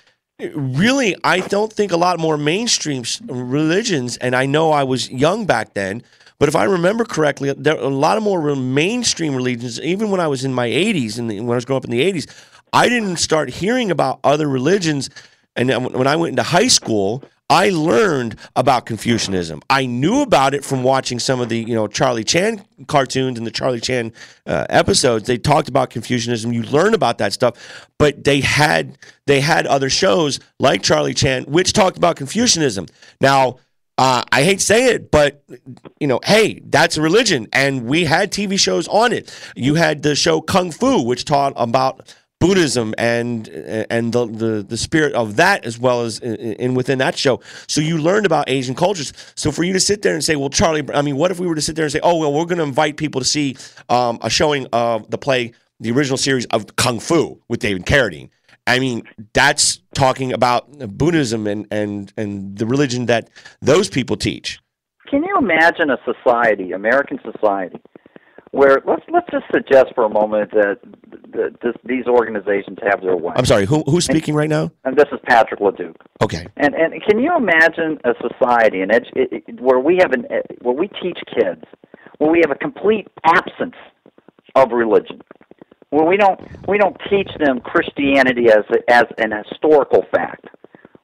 Really, I don't think a lot more mainstream religions, and I know I was young back then, but if I remember correctly, there are a lot of more mainstream religions. Even when I was in my 80s, and when I was growing up in the 80s, I didn't start hearing about other religions. And when I went into high school, I learned about Confucianism. I knew about it from watching some of the Charlie Chan cartoons and the Charlie Chan episodes. They talked about Confucianism. You learn about that stuff, but they had other shows like Charlie Chan which talked about Confucianism. Now, I hate to say it, but hey, that's a religion, and we had TV shows on it. You had the show Kung Fu, which taught about Buddhism and the spirit of that, as well as in within that show. So you learned about Asian cultures. So for you to sit there and say, well, Charlie, I mean, what if we were to sit there and say, oh, well, we're going to invite people to see a showing of the play, the original series of Kung Fu with David Carradine. I mean, that's talking about Buddhism and the religion that those people teach. Can you imagine a society, American society, where let's just suggest for a moment that these organizations have their way. I'm sorry, who's speaking right now? And this is Patrick LeDuc. Okay. And can you imagine a society where we teach kids, where we have a complete absence of religion, where we don't teach them Christianity as an historical fact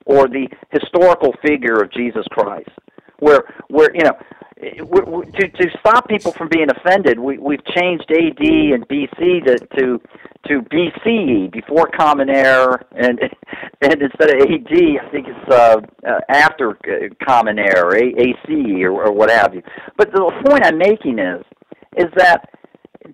or the historical figure of Jesus Christ, where you know. To stop people from being offended, we've changed AD and BC to BCE, before Common Era, and instead of AD, I think it's after Common Era, ACE or what have you. But the point I'm making is that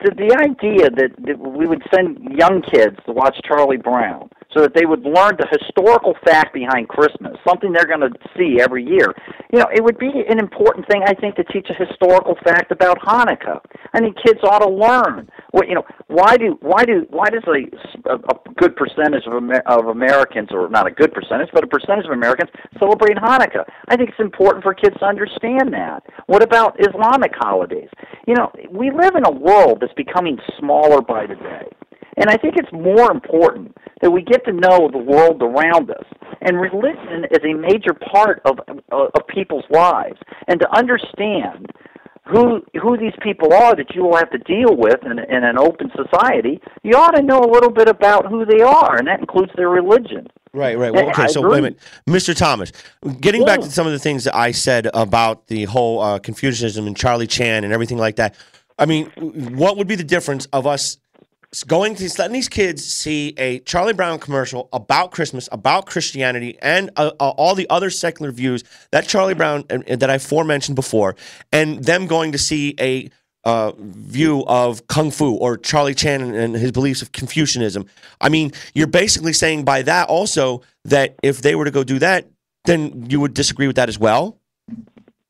the idea that we would send young kids to watch Charlie Brown so that they would learn the historical fact behind Christmas, something they're going to see every year. You know, it would be an important thing, I think, to teach a historical fact about Hanukkah. I mean, kids ought to learn. Well, you know, why does a good percentage of Americans, or not a good percentage, but a percentage of Americans celebrate Hanukkah? I think it's important for kids to understand that. What about Islamic holidays? You know, we live in a world that's becoming smaller by the day. And I think it's more important that we get to know the world around us. And religion is a major part of people's lives. And to understand who these people are that you will have to deal with in an open society, you ought to know a little bit about who they are, and that includes their religion. Right. Well, okay, so wait a minute. Mr. Thomas, getting back to some of the things that I said about the whole Confucianism and Charlie Chan and everything like that, I mean, what would be the difference of us letting these kids see a Charlie Brown commercial about Christmas, about Christianity, and all the other secular views that Charlie Brown that I aforementioned before, and them going to see a view of Kung Fu or Charlie Chan and his beliefs of Confucianism? I mean, you're basically saying by that also that if they were to go do that, then you would disagree with that as well?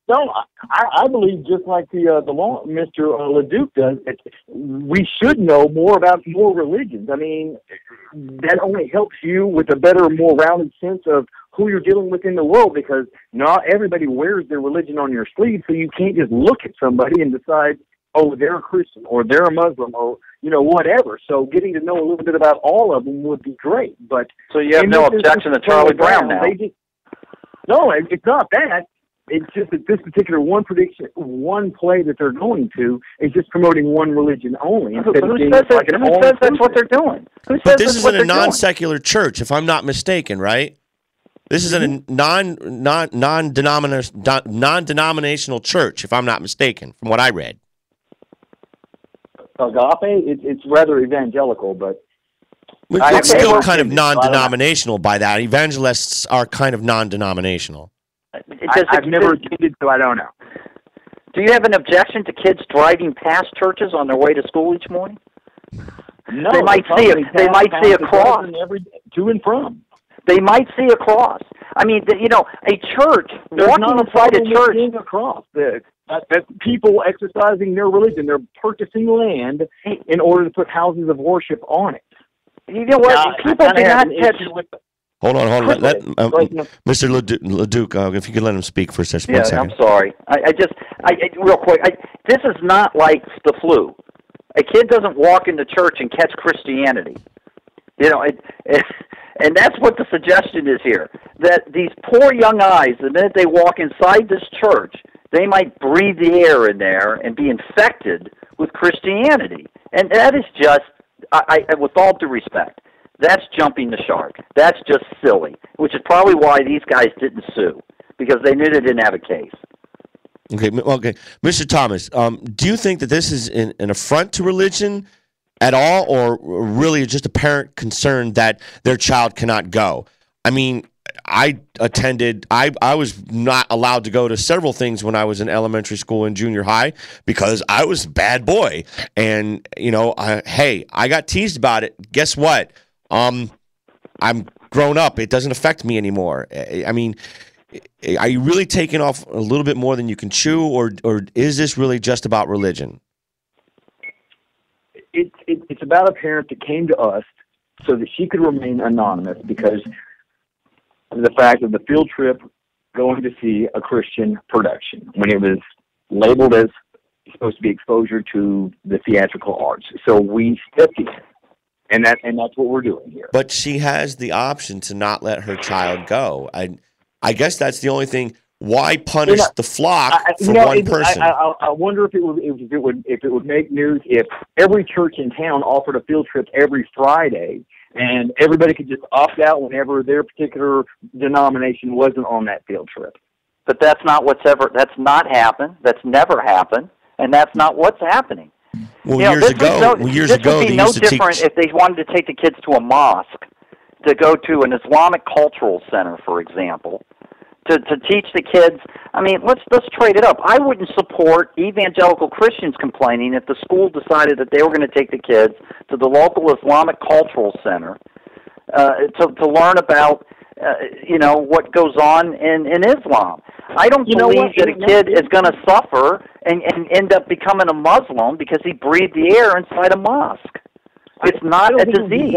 No, I believe just like the law, Mr. LeDuc does, that we should know more about more religions. I mean, that only helps you with a better, more rounded sense of who you're dealing with in the world, because not everybody wears their religion on your sleeve, so you can't just look at somebody and decide, oh, they're a Christian or they're a Muslim or, you know, whatever. So getting to know a little bit about all of them would be great. But so you have no objection to Charlie Brown now? No, it's not that. It's just that this particular one play that they're going to is just promoting one religion only. Who says that's what they're doing? But this is in a non-secular church, if I'm not mistaken, right? This is in a non-denominational church, if I'm not mistaken, from what I read. Agape, it's rather evangelical, but it's still kind of non-denominational by that. Evangelists are kind of non-denominational. I've never attended, so I don't know. Do you have an objection to kids driving past churches on their way to school each morning? No, they might see a cross to and from. They might see a cross. I mean, you know, a church, walking inside a church. A cross. That's people exercising their religion. They're purchasing land in order to put houses of worship on it. You know what? Now, people do not catch. Hold on. Mr. LeDuc, if you could let him speak for just 1 second. I'm sorry. I real quick. This is not like the flu. A kid doesn't walk into church and catch Christianity. You know, and that's what the suggestion is here. That these poor young eyes, the minute they walk inside this church, they might breathe the air in there and be infected with Christianity. And that is just, with all due respect, that's jumping the shark. That's just silly, which is probably why these guys didn't sue, because they knew they didn't have a case. Okay. Mr. Thomas, do you think that this is an affront to religion at all, or really just a parent concerned that their child cannot go? I mean, I was not allowed to go to several things when I was in elementary school and junior high because I was a bad boy. And, you know, hey, I got teased about it. Guess what? I'm grown up. It doesn't affect me anymore. I mean, are you really taking off a little bit more than you can chew, or is this really just about religion? It's about a parent that came to us so that she could remain anonymous because of the fact of the field trip going to see a Christian production when it was labeled as supposed to be exposure to the theatrical arts. So we stepped in, and that's what we're doing here. But she has the option to not let her child go. I guess that's the only thing. Why punish the flock for one person? I wonder if it would make news if every church in town offered a field trip every Friday, and everybody could just opt out whenever their particular denomination wasn't on that field trip. But that's not happened. That's never happened, and that's not what's happening. Well, This would be no different if they wanted to take the kids to a mosque, to go to an Islamic cultural center, for example, to teach the kids. I mean, let's trade it up. I wouldn't support evangelical Christians complaining if the school decided that they were going to take the kids to the local Islamic cultural center to learn about what goes on in Islam. I don't believe that a kid is going to suffer and end up becoming a Muslim because he breathed the air inside a mosque. It's not a disease.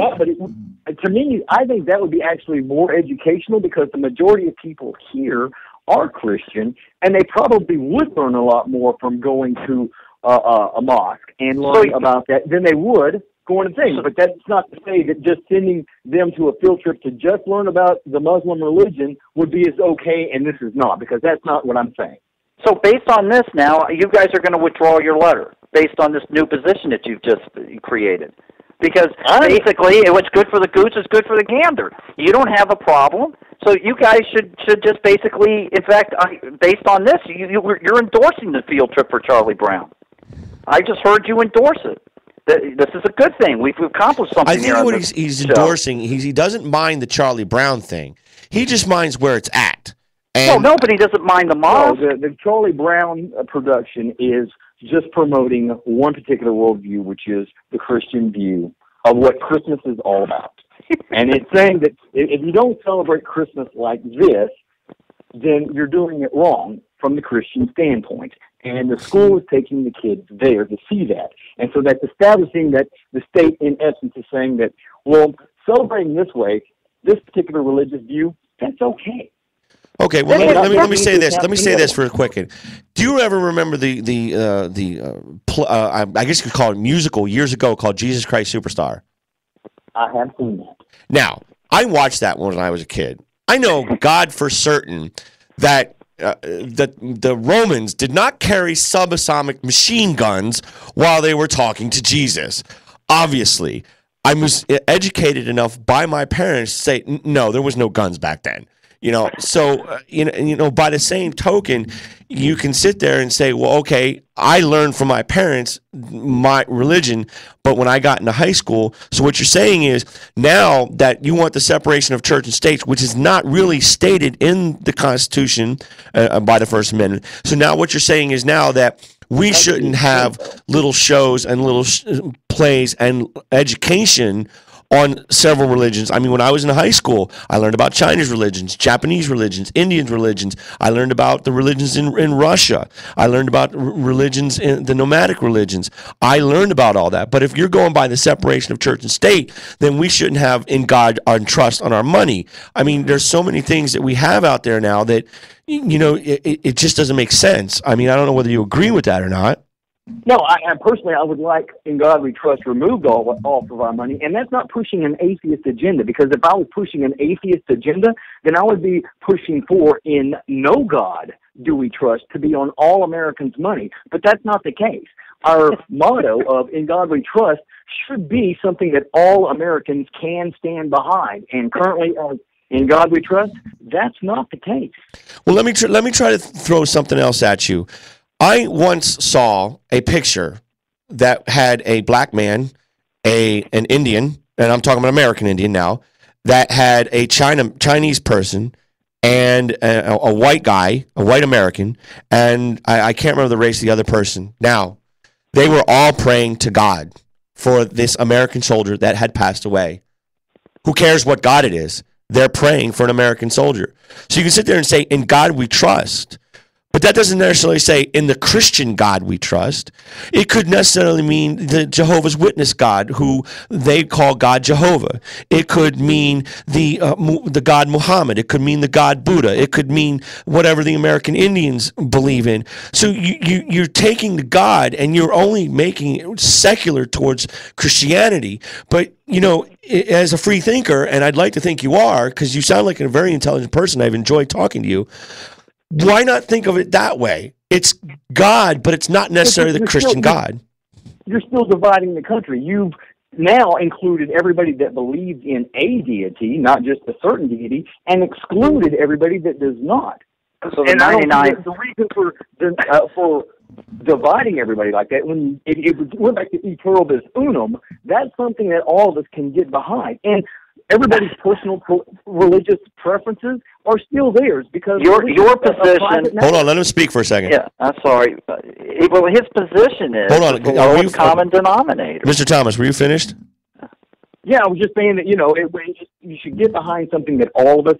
To me, I think that would be actually more educational because the majority of people here are Christian, and they probably would learn a lot more from going to a mosque and learning about that than they would going to things. But that's not to say that just sending them to a field trip to just learn about the Muslim religion would be as okay, and this is not, because that's not what I'm saying. So based on this now, you guys are going to withdraw your letter based on this new position that you've just created. Because basically, what's good for the goose is good for the gander. You don't have a problem, so you guys should just basically, in fact, based on this, you're endorsing the field trip for Charlie Brown. I just heard you endorse it. This is a good thing. We've accomplished something. I think what he's endorsing, he doesn't mind the Charlie Brown thing. He just minds where it's at. And nobody doesn't mind the mosque. No, the Charlie Brown production is just promoting one particular worldview, which is the Christian view of what Christmas is all about. And it's saying that if you don't celebrate Christmas like this, then you're doing it wrong from the Christian standpoint. And the school is taking the kids there to see that. And so that's establishing that the state, in essence, is saying that, well, celebrating this way, this particular religious view, that's okay. Okay, well, let me say this. Let me say this real quick. Do you ever remember the I guess you could call it musical years ago called Jesus Christ Superstar? I have seen that. Now, I watched that when I was a kid. I know God for certain that the Romans did not carry subatomic machine guns while they were talking to Jesus. Obviously, I was educated enough by my parents to say, no, there was no guns back then. So by the same token, you can sit there and say, well, okay, I learned from my parents my religion, but when I got into high school, so what you're saying is now that you want the separation of church and state, which is not really stated in the Constitution by the First Amendment. So now what you're saying is now that we shouldn't have little shows and little plays and education on several religions. I mean, when I was in high school, I learned about Chinese religions, Japanese religions, Indian religions. I learned about the religions in Russia. I learned about religions, in the nomadic religions. I learned about all that. But if you're going by the separation of church and state, then we shouldn't have in God our trust on our money. I mean, there's so many things that we have out there now that, it just doesn't make sense. I mean, I don't know whether you agree with that or not. No, I personally, I would like In God We Trust removed off of our money, and that's not pushing an atheist agenda, because if I was pushing an atheist agenda, then I would be pushing for In No God Do We Trust to be on all Americans' money, but that's not the case. Our motto of In God We Trust should be something that all Americans can stand behind, and currently, In God We Trust, that's not the case. Well, let me try to throw something else at you. I once saw a picture that had a black man, an Indian, and I'm talking about American Indian now, that had a Chinese person and a white guy, a white American, and I can't remember the race of the other person. Now, they were all praying to God for this American soldier that had passed away. Who cares what God it is? They're praying for an American soldier. So you can sit there and say, in God we trust. But that doesn't necessarily say in the Christian God we trust. It could necessarily mean the Jehovah's Witness God, who they call God Jehovah. It could mean the God Muhammad. It could mean the God Buddha. It could mean whatever the American Indians believe in. So you're taking the God and you're only making it secular towards Christianity. But, you know, as a free thinker, and I'd like to think you are, because you sound like a very intelligent person. I've enjoyed talking to you. Why not think of it that way? It's God, but it's not necessarily the Christian God. You're still dividing the country. You've now included everybody that believes in a deity, not just a certain deity, and excluded everybody that does not. So the and 99. The reason for dividing everybody like that, when it went back to E pluribus unum, that's something that all of us can get behind. And everybody's personal religious preferences are still theirs because your position. Hold on, let him speak for a second. Yeah, I'm sorry. Well, his position is Hold on. the lowest common denominator. Mr. Thomas, were you finished? Yeah, I was just saying that you should get behind something that all of us.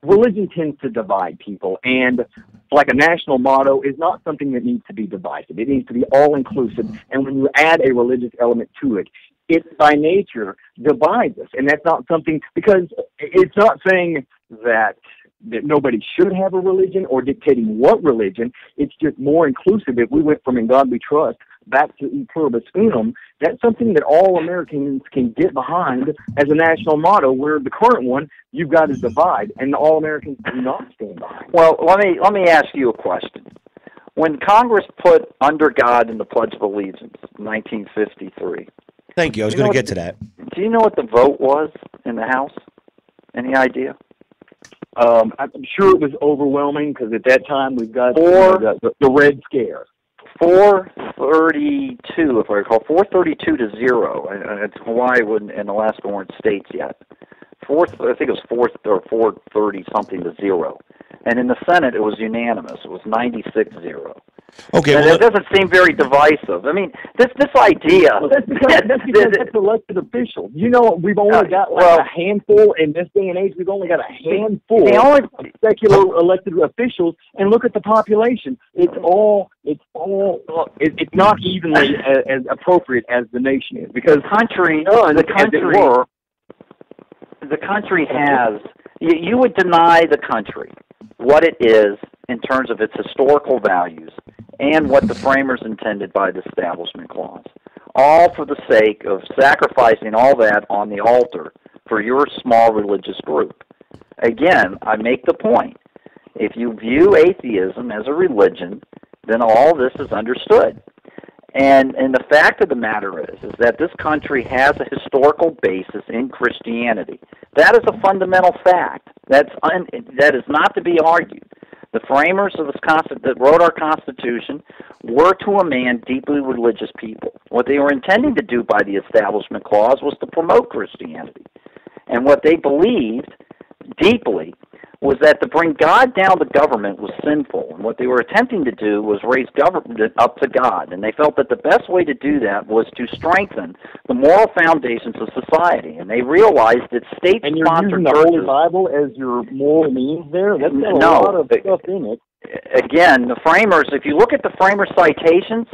Religion tends to divide people, and like a national motto is not something that needs to be divisive. It needs to be all inclusive, and when you add a religious element to it, it by nature divides us, and that's not something, because it's not saying that nobody should have a religion or dictating what religion. It's just more inclusive. If we went from in God we trust back to E pluribus unum, that's something that all Americans can get behind as a national motto, where the current one, you've got to divide, and all Americans do not stand behind. Well, let me ask you a question. When Congress put under God in the Pledge of Allegiance, 1953. Thank you. I was going to get to that. Do you know what the vote was in the House? Any idea? I'm sure it was overwhelming, because at that time we've got the Red Scare. 432, if I recall, 432 to 0. And Hawaii and Alaska weren't states yet. I think it was 430 something to 0. And in the Senate, it was unanimous. It was 96-0. Okay, and it doesn't seem very divisive. I mean, this idea. Well, that's because that's elected officials. You know, we've only got a handful in this day and age. We've only got a handful of secular elected officials, and look at the population. It's not evenly as appropriate as the nation is, because the country has. You would deny the country what it is in terms of its historical values and what the framers intended by the Establishment Clause, all for the sake of sacrificing all that on the altar for your small religious group. Again, I make the point. If you view atheism as a religion, then all this is understood. And the fact of the matter is that this country has a historical basis in Christianity. That is a fundamental fact. That is not to be argued. The framers of this that wrote our Constitution were, to a man, deeply religious people. What they were intending to do by the Establishment Clause was to promote Christianity. And what they believed deeply was that to bring God down to government was sinful. And what they were attempting to do was raise government up to God. And they felt that the best way to do that was to strengthen the moral foundations of society. And they realized that state-sponsored And you're using the Holy Bible as your moral means there? That's got a lot of stuff in it. Again, the framers, if you look at the framers' citations,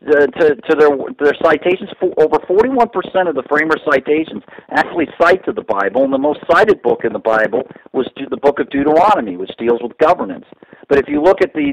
to their citations, over 41% of the framers' citations actually cite to the Bible, and the most cited book in the Bible was the book of Deuteronomy, which deals with governance. But if you look at the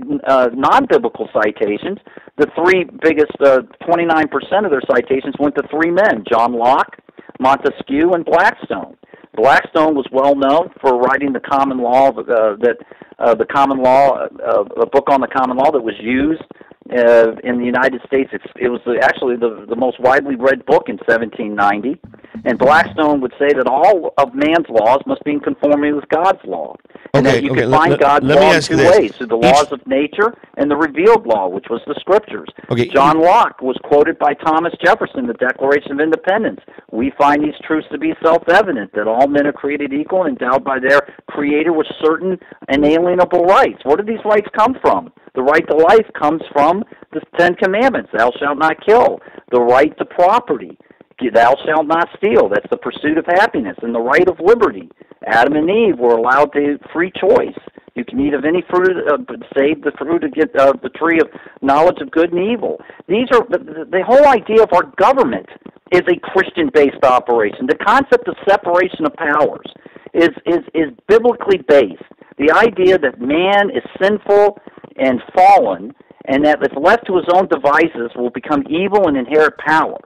non-biblical citations, the three biggest, 29% of their citations went to three men: John Locke, Montesquieu, and Blackstone. Blackstone was well known for writing the Common Law, the Common Law, a book on the Common Law that was used in the United States. It was actually the most widely read book in 1790. And Blackstone would say that all of man's laws must be in conformity with God's law. And that you can find God's law in two ways, through the laws of nature and the revealed law, which was the Scriptures. John Locke was quoted by Thomas Jefferson in the Declaration of Independence. We find these truths to be self-evident, that all men are created equal and endowed by their Creator with certain inalienable rights. Where do these rights come from? The right to life comes from the Ten Commandments. Thou shalt not kill. The right to property thou shalt not steal. That's the pursuit of happiness and the right of liberty. Adam and Eve were allowed the free choice. You can eat of any fruit, save the fruit of the tree of knowledge of good and evil. These are the whole idea of our government is a Christian-based operation. The concept of separation of powers is biblically based. The idea that man is sinful and fallen, and that if left to his own devices will become evil and inherit power.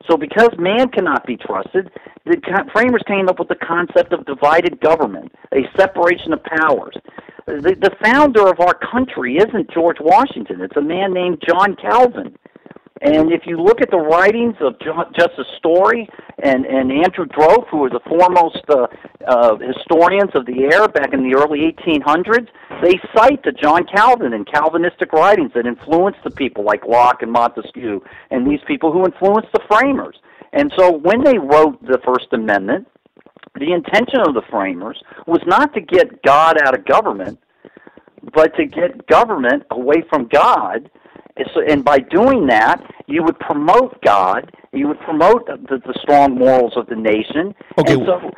So because man cannot be trusted, the framers came up with the concept of divided government, a separation of powers. The founder of our country isn't George Washington. It's a man named John Calvin. And if you look at the writings of Justice Story and Andrew Drofe, who were the foremost historians of the era back in the early 1800s, they cite the John Calvin and Calvinistic writings that influenced the people like Locke and Montesquieu and these people who influenced the framers. And so when they wrote the First Amendment, the intention of the framers was not to get God out of government, but to get government away from God. And by doing that, you would promote God. You would promote the strong morals of the nation. Okay. And so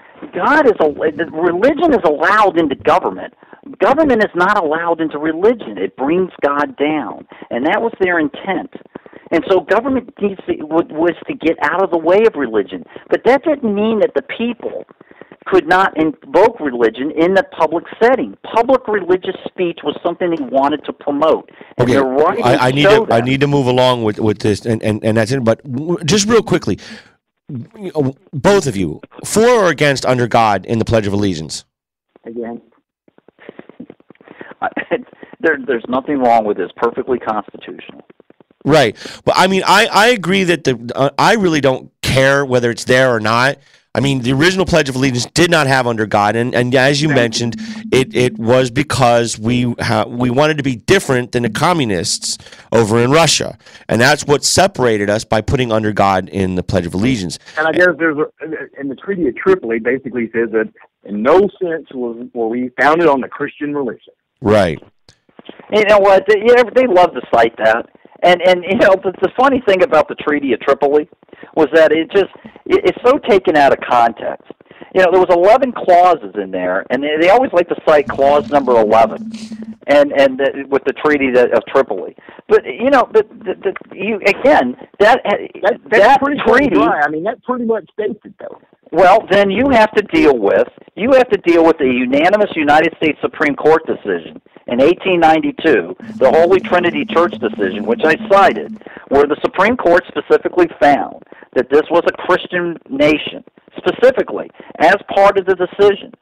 religion is allowed into government. Government is not allowed into religion. It brings God down. And that was their intent. And so government was to get out of the way of religion. But that didn't mean that the people could not invoke religion in the public setting. Public religious speech was something they wanted to promote. And Okay, I need to move along with this, and that's it. But just real quickly, both of you, for or against under God in the Pledge of Allegiance? Again. There's nothing wrong with this. Perfectly constitutional. Right, but I mean, I agree that I really don't care whether it's there or not. I mean, the original Pledge of Allegiance did not have under God, and as you mentioned, it was because we wanted to be different than the communists over in Russia, and that's what separated us by putting under God in the Pledge of Allegiance. And I guess and the Treaty of Tripoli basically says that in no sense were we founded on the Christian religion. Right. You know what? They love to cite that. And you know, the funny thing about the Treaty of Tripoli was that it's so taken out of context. You know, there was 11 clauses in there, and they always like to cite clause number 11, with the Treaty of Tripoli. But you know, that treaty. Dry. I mean, that pretty much states it, though. Well, then you have to deal with a unanimous United States Supreme Court decision in 1892, the Holy Trinity Church decision, which I cited, where the Supreme Court specifically found that this was a Christian nation, specifically as part of the decision.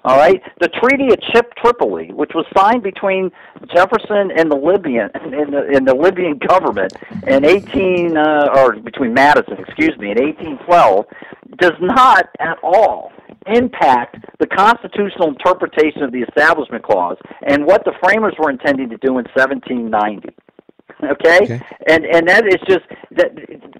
All right, the Treaty of Tripoli, which was signed between Jefferson and the Libyan government in between Madison, in 1812, does not at all impact the constitutional interpretation of the Establishment Clause and what the framers were intending to do in 1790. Okay? And that is just that.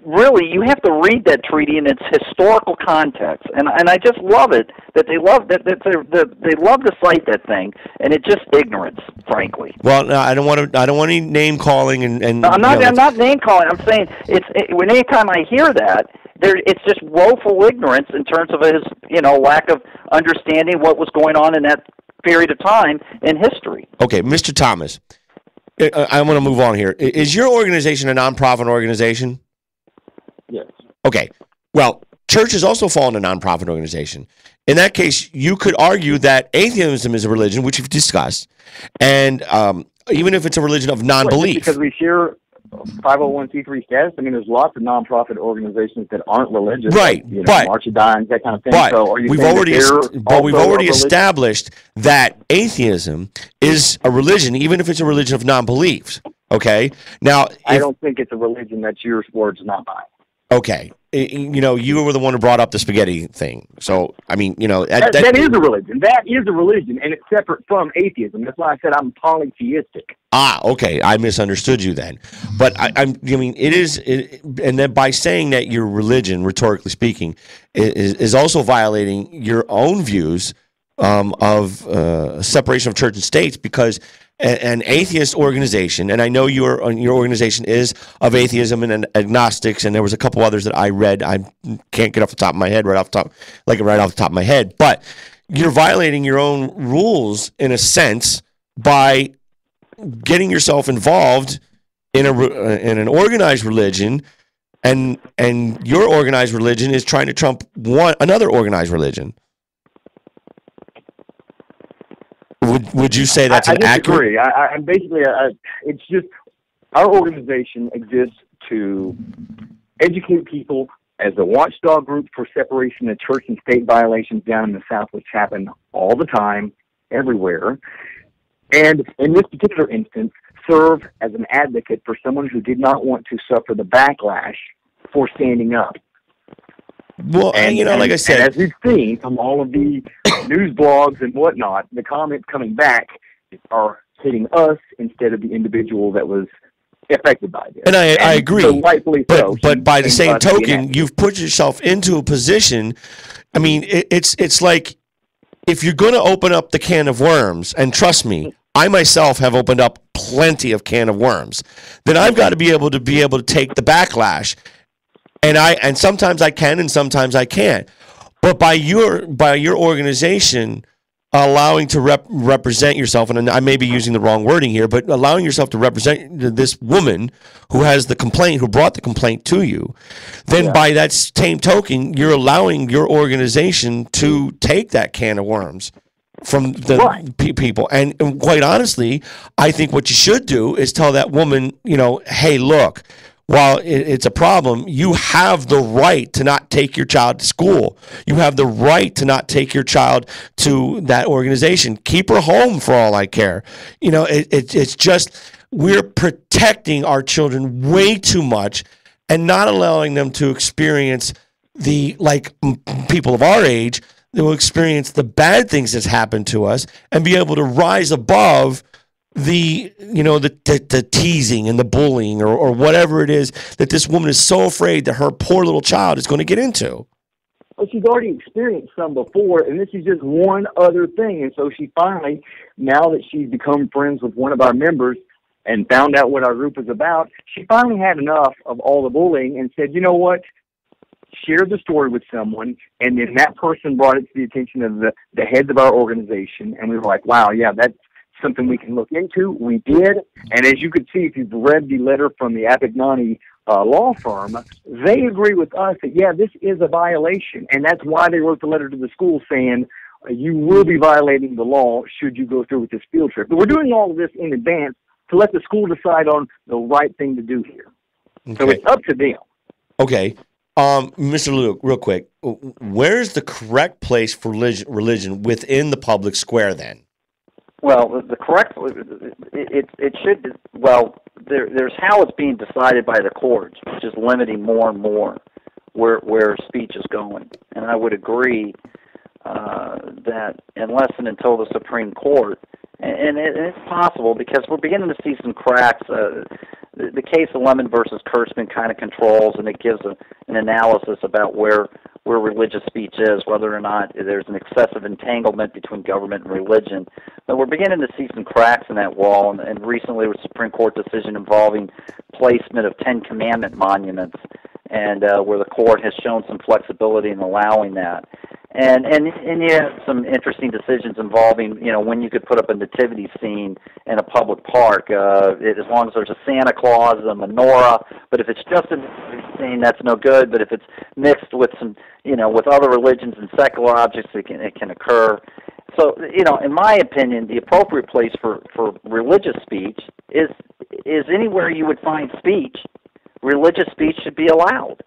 Really, you have to read that treaty in its historical context, and I just love it that they love they love to cite that thing, and it's just ignorance, frankly. Well, no, I don't want any name calling, and no, I'm not name calling. I'm saying when anytime I hear that, it's just woeful ignorance in terms of his lack of understanding what was going on in that period of time in history. Okay, Mr. Thomas, I want to move on here. Is your organization a nonprofit organization? Yes. Okay. Well, churches also fall in a nonprofit organization. In that case, you could argue that atheism is a religion, which you've discussed, and even if it's a religion of non-belief. Because we share 501c3 status. I mean, there's lots of nonprofit organizations that aren't religious, right? Like, but March of Dimes, that kind of thing. But so are you we've already established that atheism is a religion, even if it's a religion of non-beliefs. Okay. Now, I don't think it's a religion. That's your words, not mine. Okay. You were the one who brought up the spaghetti thing. So, I mean, that is a religion. That is a religion, and it's separate from atheism. That's why I said I'm polytheistic. Ah, okay. I misunderstood you then. But it is, and then by saying that your religion, rhetorically speaking, is also violating your own views of separation of church and states, because an atheist organization, and I know your organization is of atheism and agnostics, and there was a couple others that I read. I can't get off the top of my head right off the top of my head, but you're violating your own rules in a sense by getting yourself involved in an organized religion, and your organized religion is trying to trump another organized religion. Would you say that's an accurate? I basically, it's just our organization exists to educate people as a watchdog group for separation of church and state violations down in the South, which happen all the time, everywhere. And in this particular instance, serve as an advocate for someone who did not want to suffer the backlash for standing up. Well, like I said, as we've seen from all of the news blogs and whatnot, the comments coming back are hitting us instead of the individual that was affected by this. And I agree. So rightfully so. But by the same token, you've put yourself into a position. I mean, it's like if you're going to open up the can of worms, and trust me, I myself have opened up plenty of can of worms, then I've got to be able to take the backlash. And sometimes I can, and sometimes I can't. But by your organization allowing to represent yourself, and I may be using the wrong wording here, but allowing yourself to represent this woman who has the complaint, who brought the complaint to you, then by that same token, you're allowing your organization to take that can of worms from the people. And quite honestly, I think what you should do is tell that woman, hey, look, while it's a problem, you have the right to not take your child to school. You have the right to not take your child to that organization. Keep her home for all I care. It's just we're protecting our children way too much and not allowing them to experience people of our age that will experience the bad things that's happened to us and be able to rise above the teasing and the bullying or whatever it is that this woman is so afraid that her poor little child is going to get into. Well, she's already experienced some before, and this is just one other thing. And so she finally, now that she's become friends with one of our members and found out what our group is about, she finally had enough of all the bullying and said, you know what? Share the story with someone, and then that person brought it to the attention of the heads of our organization, and we were like, wow, yeah, that's something we can look into. We did, and as you could see, if you've read the letter from the Abignani law firm, they agree with us that, yeah, this is a violation, and that's why they wrote the letter to the school saying, you will be violating the law should you go through with this field trip. But we're doing all of this in advance to let the school decide on the right thing to do here. Okay. So it's up to them. Okay. Mr. Luke, real quick, where's the correct place for religion within the public square then? Well, the correct, it should, there's how it's being decided by the courts, which is limiting more and more where speech is going. And I would agree that unless and until the Supreme Court, and it's possible because we're beginning to see some cracks. The case of Lemon versus Kurtzman kind of controls, and it gives an analysis about where religious speech is, whether or not there's an excessive entanglement between government and religion. But we're beginning to see some cracks in that wall, and recently there was a Supreme Court decision involving placement of Ten Commandment monuments, and where the court has shown some flexibility in allowing that. And you have some interesting decisions involving, when you could put up a nativity scene in a public park, as long as there's a Santa Claus, a menorah. But if it's just a nativity scene, that's no good. But if it's mixed with some, with other religions and secular objects, it can occur. So, in my opinion, the appropriate place for religious speech is anywhere you would find speech. Religious speech should be allowed.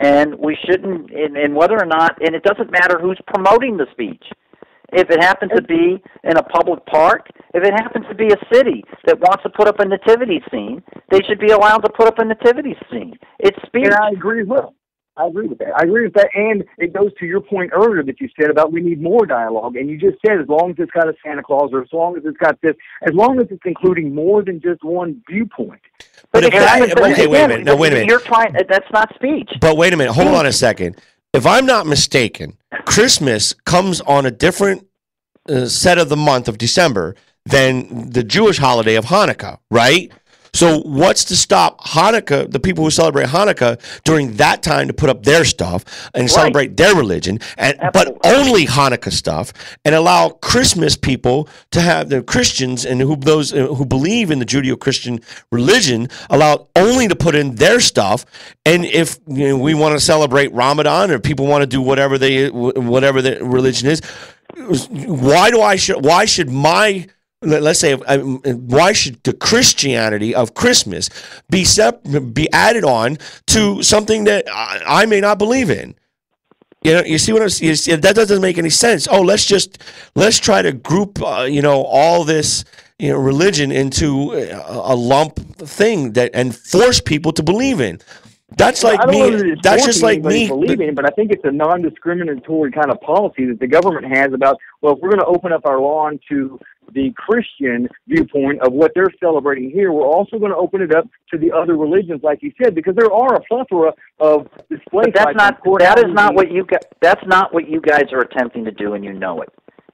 And we shouldn't, and whether or not, and it doesn't matter who's promoting the speech. If it happens to be in a public park, if it happens to be a city that wants to put up a nativity scene, they should be allowed to put up a nativity scene. It's speech. And I agree with that. I agree with that. And it goes to your point earlier that you said about we need more dialogue. And you just said as long as it's got a Santa Claus or as long as it's got this, as long as it's including more than just one viewpoint. But wait a minute. No, wait a minute. You're trying. That's not speech. But wait a minute. Hold on a second. If I'm not mistaken, Christmas comes on a different set of the month of December than the Jewish holiday of Hanukkah, right? So what's to stop Hanukkah, the people who celebrate Hanukkah during that time, to put up their stuff and celebrate their religion, but only Hanukkah stuff, and allow Christmas people to have the Christians and those who believe in the Judeo-Christian religion allowed only to put in their stuff. And if we want to celebrate Ramadan, or people want to do whatever the religion is, why should my, let's say, why should the Christianity of Christmas be added on to something that I may not believe in? You see what I'm saying? That doesn't make any sense. Oh, let's try to group all this religion into a lump thing and force people to believe in. That's like me. That's just like me. Believing, but I think it's a non-discriminatory kind of policy that the government has about, well, if we're going to open up our lawn to the Christian viewpoint of what they're celebrating here, we're also going to open it up to the other religions, like you said, because there are a plethora of displays. But that is not what you guys are attempting to do, and you know it.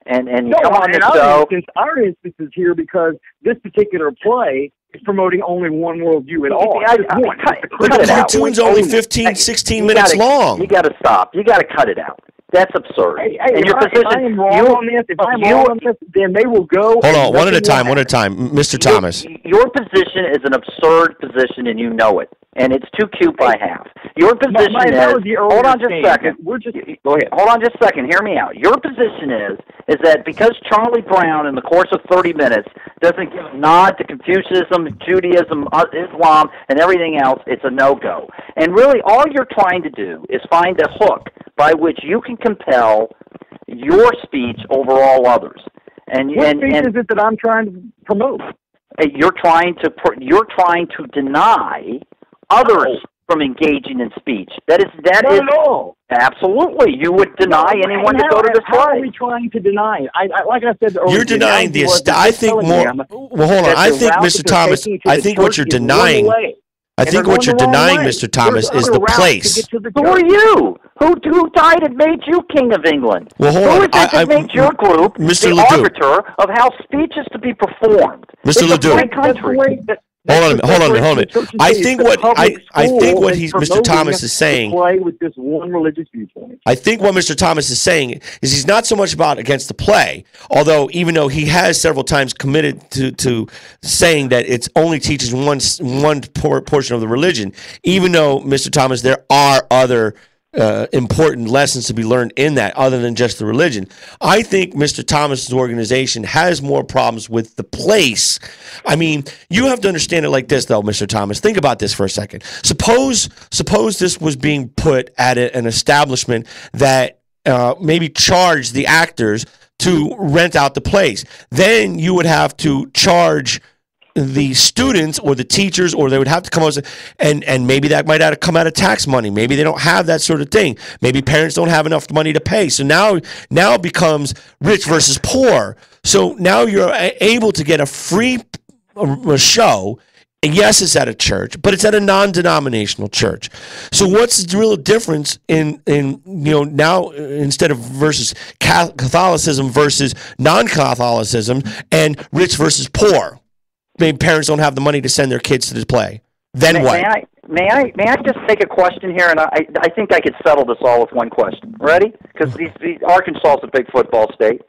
And you come on the show. Our instance is here because this particular play is promoting only one worldview at all. The cartoon's only 15, 16 minutes long. You got to stop. You got to cut it out. That's absurd. Hey, if I am wrong on this, then they will go. Hold on, one at a time, Mr. Thomas. Your position is an absurd position, and you know it. And it's too cute by half. Your position hold on just a second. Go ahead. Hold on just a second. Hear me out. Your position is that because Charlie Brown, in the course of 30 minutes, doesn't give a nod to Confucianism, Judaism, Islam, and everything else, it's a no-go. And really, all you're trying to do is find a hook by which you can compel your speech over all others. And what speech is it that I'm trying to promote? You're trying to deny others from engaging in speech. That is all. Absolutely. You would deny anyone to go to this play. How are we trying to deny it? Like I said earlier, you're denying the. I think more. Well, hold on. I think, Mr. Thomas. I think what you're denying. I think what you're denying, Mr. Thomas, is the place. Who are you? Who died and made you king of England? Well, hold on. Who is it that made your group Mr. the arbiter of how speech is to be performed? Mr. Ledoux. Hold on a minute. I think what Mr. Thomas is saying. Play with this one religious viewpoint. I think what Mr. Thomas is saying is he's not so much about against the play, although even though he has several times committed to saying that it only teaches one portion of the religion. Even though, Mr. Thomas, there are other important lessons to be learned in that other than just the religion. I think Mr. Thomas's organization has more problems with the place. I mean, you have to understand it like this, though, Mr. Thomas. Think about this for a second. Suppose this was being put at an establishment that maybe charged the actors to rent out the place. Then you would have to charge the students or the teachers, or they would have to come out and maybe that might have to come out of tax money. Maybe they don't have that sort of thing. Maybe parents don't have enough money to pay. So now it becomes rich versus poor. So now you're able to get a free show. And yes, it's at a church, but it's at a non-denominational church. So what's the real difference in now instead of versus Catholicism versus non-Catholicism and rich versus poor? Maybe parents don't have the money to send their kids to this play. Then what? May I just take a question here, and I think I could settle this all with one question. Ready? Because Arkansas is a big football state.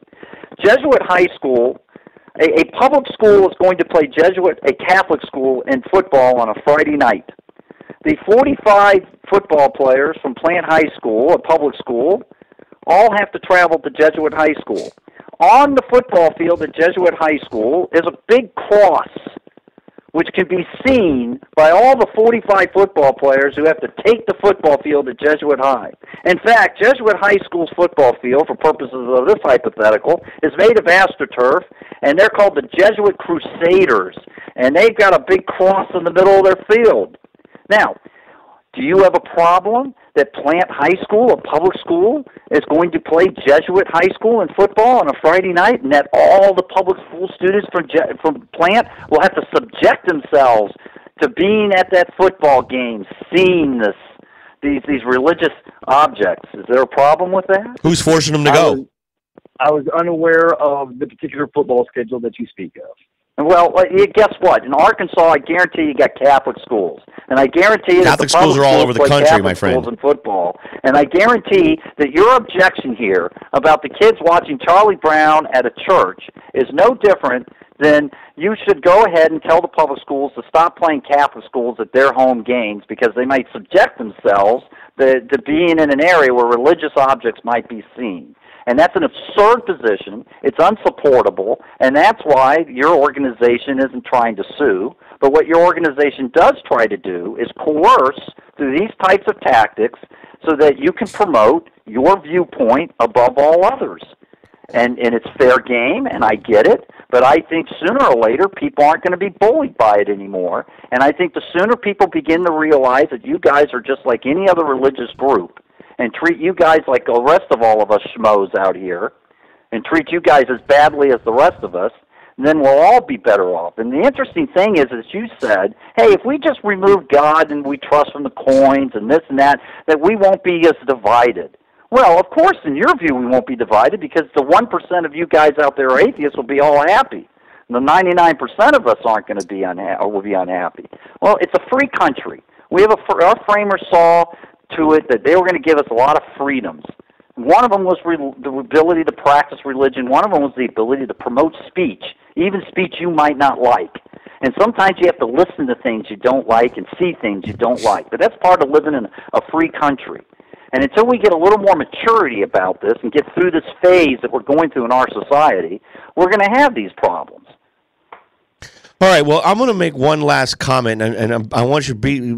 Jesuit high school, a public school is going to play a Catholic school in football on a Friday night. The 45 football players from Plant High School, a public school, all have to travel to Jesuit high school. On the football field at Jesuit High School is a big cross, which can be seen by all the 45 football players who have to take the football field at Jesuit High. In fact, Jesuit High School's football field, for purposes of this hypothetical, is made of AstroTurf, and they're called the Jesuit Crusaders, and they've got a big cross in the middle of their field. Now, do you have a problem that Plant High School, a public school, is going to play Jesuit High School in football on a Friday night, and that all the public school students from Plant will have to subject themselves to being at that football game, seeing these religious objects? Is there a problem with that? Who's forcing them to go? I was unaware of the particular football schedule that you speak of. Well, guess what? In Arkansas, I guarantee you got Catholic schools, and I guarantee that Catholic the schools are all over the play country, Catholic my friend. schools in football, and I guarantee that your objection here about the kids watching Charlie Brown at a church is no different than you should go ahead and tell the public schools to stop playing Catholic schools at their home games because they might subject themselves to being in an area where religious objects might be seen. And that's an absurd position. It's unsupportable, and that's why your organization isn't trying to sue. But what your organization does try to do is coerce through these types of tactics so that you can promote your viewpoint above all others. And it's fair game, and I get it, but I think sooner or later people aren't going to be bullied by it anymore. And I think the sooner people begin to realize that you guys are just like any other religious group, and treat you guys like the rest of all of us schmoes out here, and treat you guys as badly as the rest of us, then we'll all be better off. And the interesting thing is, as you said, hey, if we just remove God and we trust from the coins and this and that we won't be as divided. Well, of course, in your view, we won't be divided because the 1% of you guys out there are atheists will be all happy. The 99% of us aren't going to be unhappy, or will be unhappy. Well, it's a free country. We have our framers saw to it that they were going to give us a lot of freedoms. One of them was the ability to practice religion. One of them was the ability to promote speech, even speech you might not like. And sometimes you have to listen to things you don't like and see things you don't like. But that's part of living in a free country. And until we get a little more maturity about this and get through this phase that we're going through in our society, we're going to have these problems. All right, well, I'm going to make one last comment, and I want you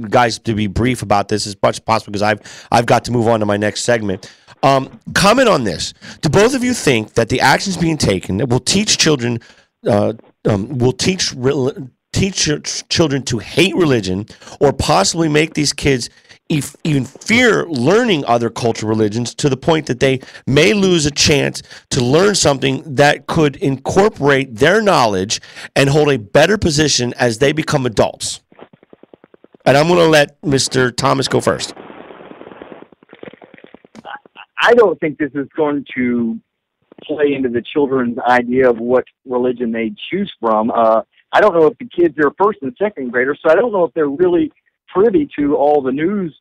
guys to be brief about this as much as possible because I've got to move on to my next segment. Comment on this. Do both of you think that the actions being taken that will teach children children to hate religion or possibly make these kids even fear learning other cultural religions to the point that they may lose a chance to learn something that could incorporate their knowledge and hold a better position as they become adults? And I'm going to let Mr. Thomas go first. I don't think this is going to play into the children's idea of what religion they choose from. I don't know if the kids are first and second graders, so I don't know if they're really privy to all the news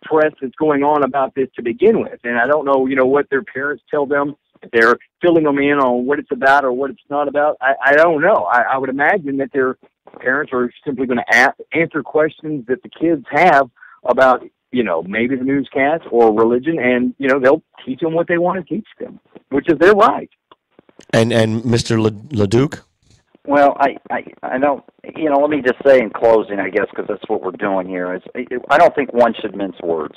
press that's going on about this to begin with. And I don't know, what their parents tell them, if they're filling them in on what it's about or what it's not about. I don't know. I would imagine that their parents are simply going to answer questions that the kids have about, maybe the newscast or religion, and, they'll teach them what they want to teach them, which is their right. And Mr. LeDuc? Well, I don't, let me just say in closing, I guess, because that's what we're doing here, is I don't think one should mince words.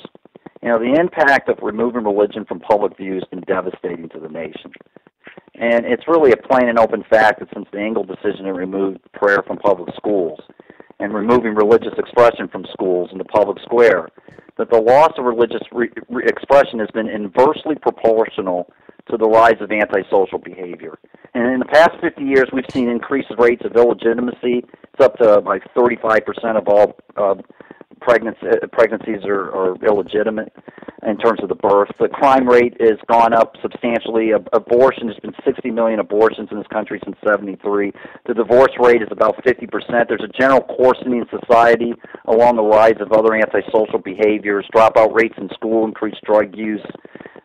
The impact of removing religion from public view has been devastating to the nation. And it's really a plain and open fact that since the Engel decision to remove prayer from public schools and removing religious expression from schools in the public square, that the loss of religious expression has been inversely proportional to the rise of antisocial behavior. And in the past 50 years, we've seen increased rates of illegitimacy. It's up to like 35% of all pregnancies are illegitimate in terms of the birth. The crime rate has gone up substantially. Abortion, there's been 60 million abortions in this country since 1973. The divorce rate is about 50%. There's a general coarsening in society along the rise of other antisocial behaviors. Dropout rates in school, increased drug use,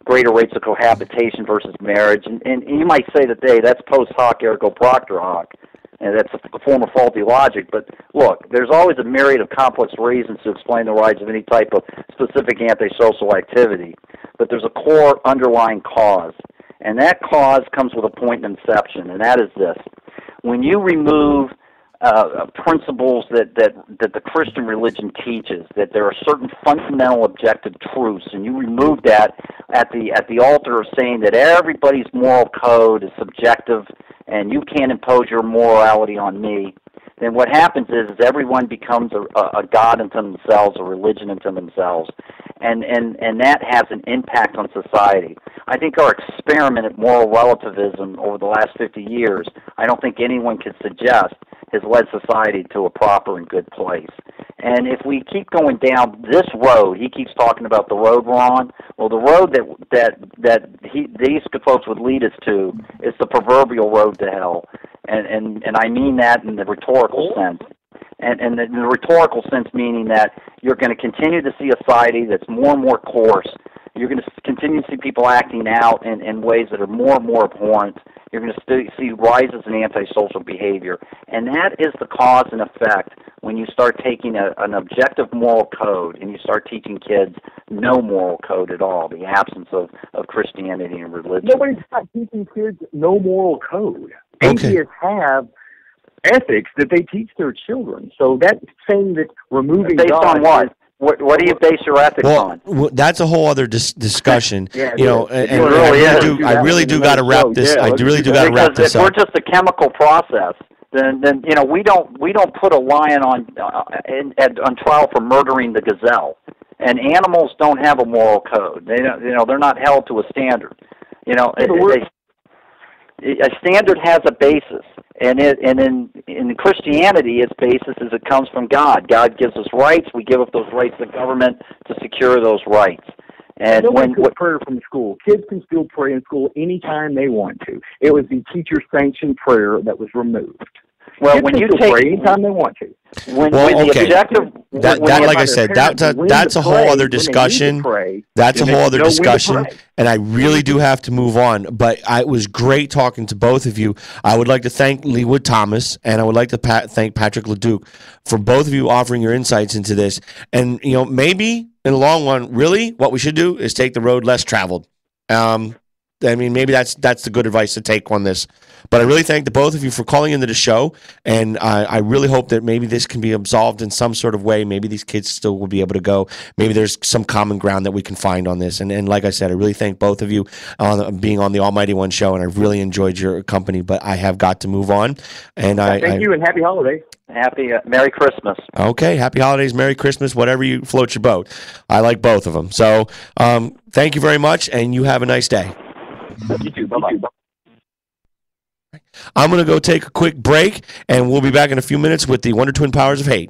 greater rates of cohabitation versus marriage. And you might say that, hey, that's post hoc ergo propter hoc. And that's a form of faulty logic. But look, there's always a myriad of complex reasons to explain the rise of any type of specific antisocial activity. But there's a core underlying cause. And that cause comes with a point of inception, and that is this. When you remove principles that the Christian religion teaches, that there are certain fundamental objective truths, and you remove that at the altar of saying that everybody's moral code is subjective and you can't impose your morality on me, then what happens is everyone becomes a god unto themselves, a religion unto themselves, and that has an impact on society. I think our experiment at moral relativism over the last 50 years, I don't think anyone could suggest, has led society to a proper and good place. And if we keep going down this road, he keeps talking about the road we're on. Well, the road these folks would lead us to is the proverbial road to hell, and I mean that in the rhetorical sense. And the rhetorical sense meaning that you're going to continue to see a society that's more and more coarse. You're going to continue to see people acting out in ways that are more and more abhorrent. You're going to see rises in antisocial behavior. And that is the cause and effect when you start taking an objective moral code and you start teaching kids no moral code at all, the absence of Christianity and religion. Nobody's not teaching kids no moral code. Okay. Atheists have ethics that they teach their children. So that saying that removing based God on what? What do you base your ethics on? Well, that's a whole other discussion. Yeah, you know, it and really is. I really do got to wrap this. Yeah, I really do got to wrap Because this if we're up. just a chemical process, then you know we don't put a lion on trial for murdering the gazelle, and animals don't have a moral code. They don't, they're not held to a standard. A standard has a basis, and in Christianity, its basis is it comes from God. God gives us rights. We give up those rights to the government to secure those rights. And nobody took prayer from school. Kids can still pray in school anytime they want to. It was the teacher-sanctioned prayer that was removed. Well, Kids when can you still take pray anytime they want to. when Well, the okay. objective That, when that you- like I said, that's a whole other discussion. That's a whole other discussion, and I really do have to move on. But it was great talking to both of you. I would like to thank Leewood Thomas, and I would like to thank Patrick LeDuc for both of you offering your insights into this. And maybe in the long run, really, what we should do is take the road less traveled. I mean, maybe that's the good advice to take on this. But I really thank the both of you for calling into the show, and I really hope that maybe this can be absolved in some sort of way. Maybe these kids still will be able to go. Maybe there's some common ground that we can find on this. And like I said, I really thank both of you on being on the Almighty One show, and I really enjoyed your company. But I have got to move on. And Thank you, and happy holidays. Happy Merry Christmas. Okay, happy holidays, Merry Christmas, whatever you float your boat. I like both of them. So thank you very much, and you have a nice day. You too. Bye-bye. I'm going to go take a quick break, and we'll be back in a few minutes with the Wonder Twin Powers of Hate.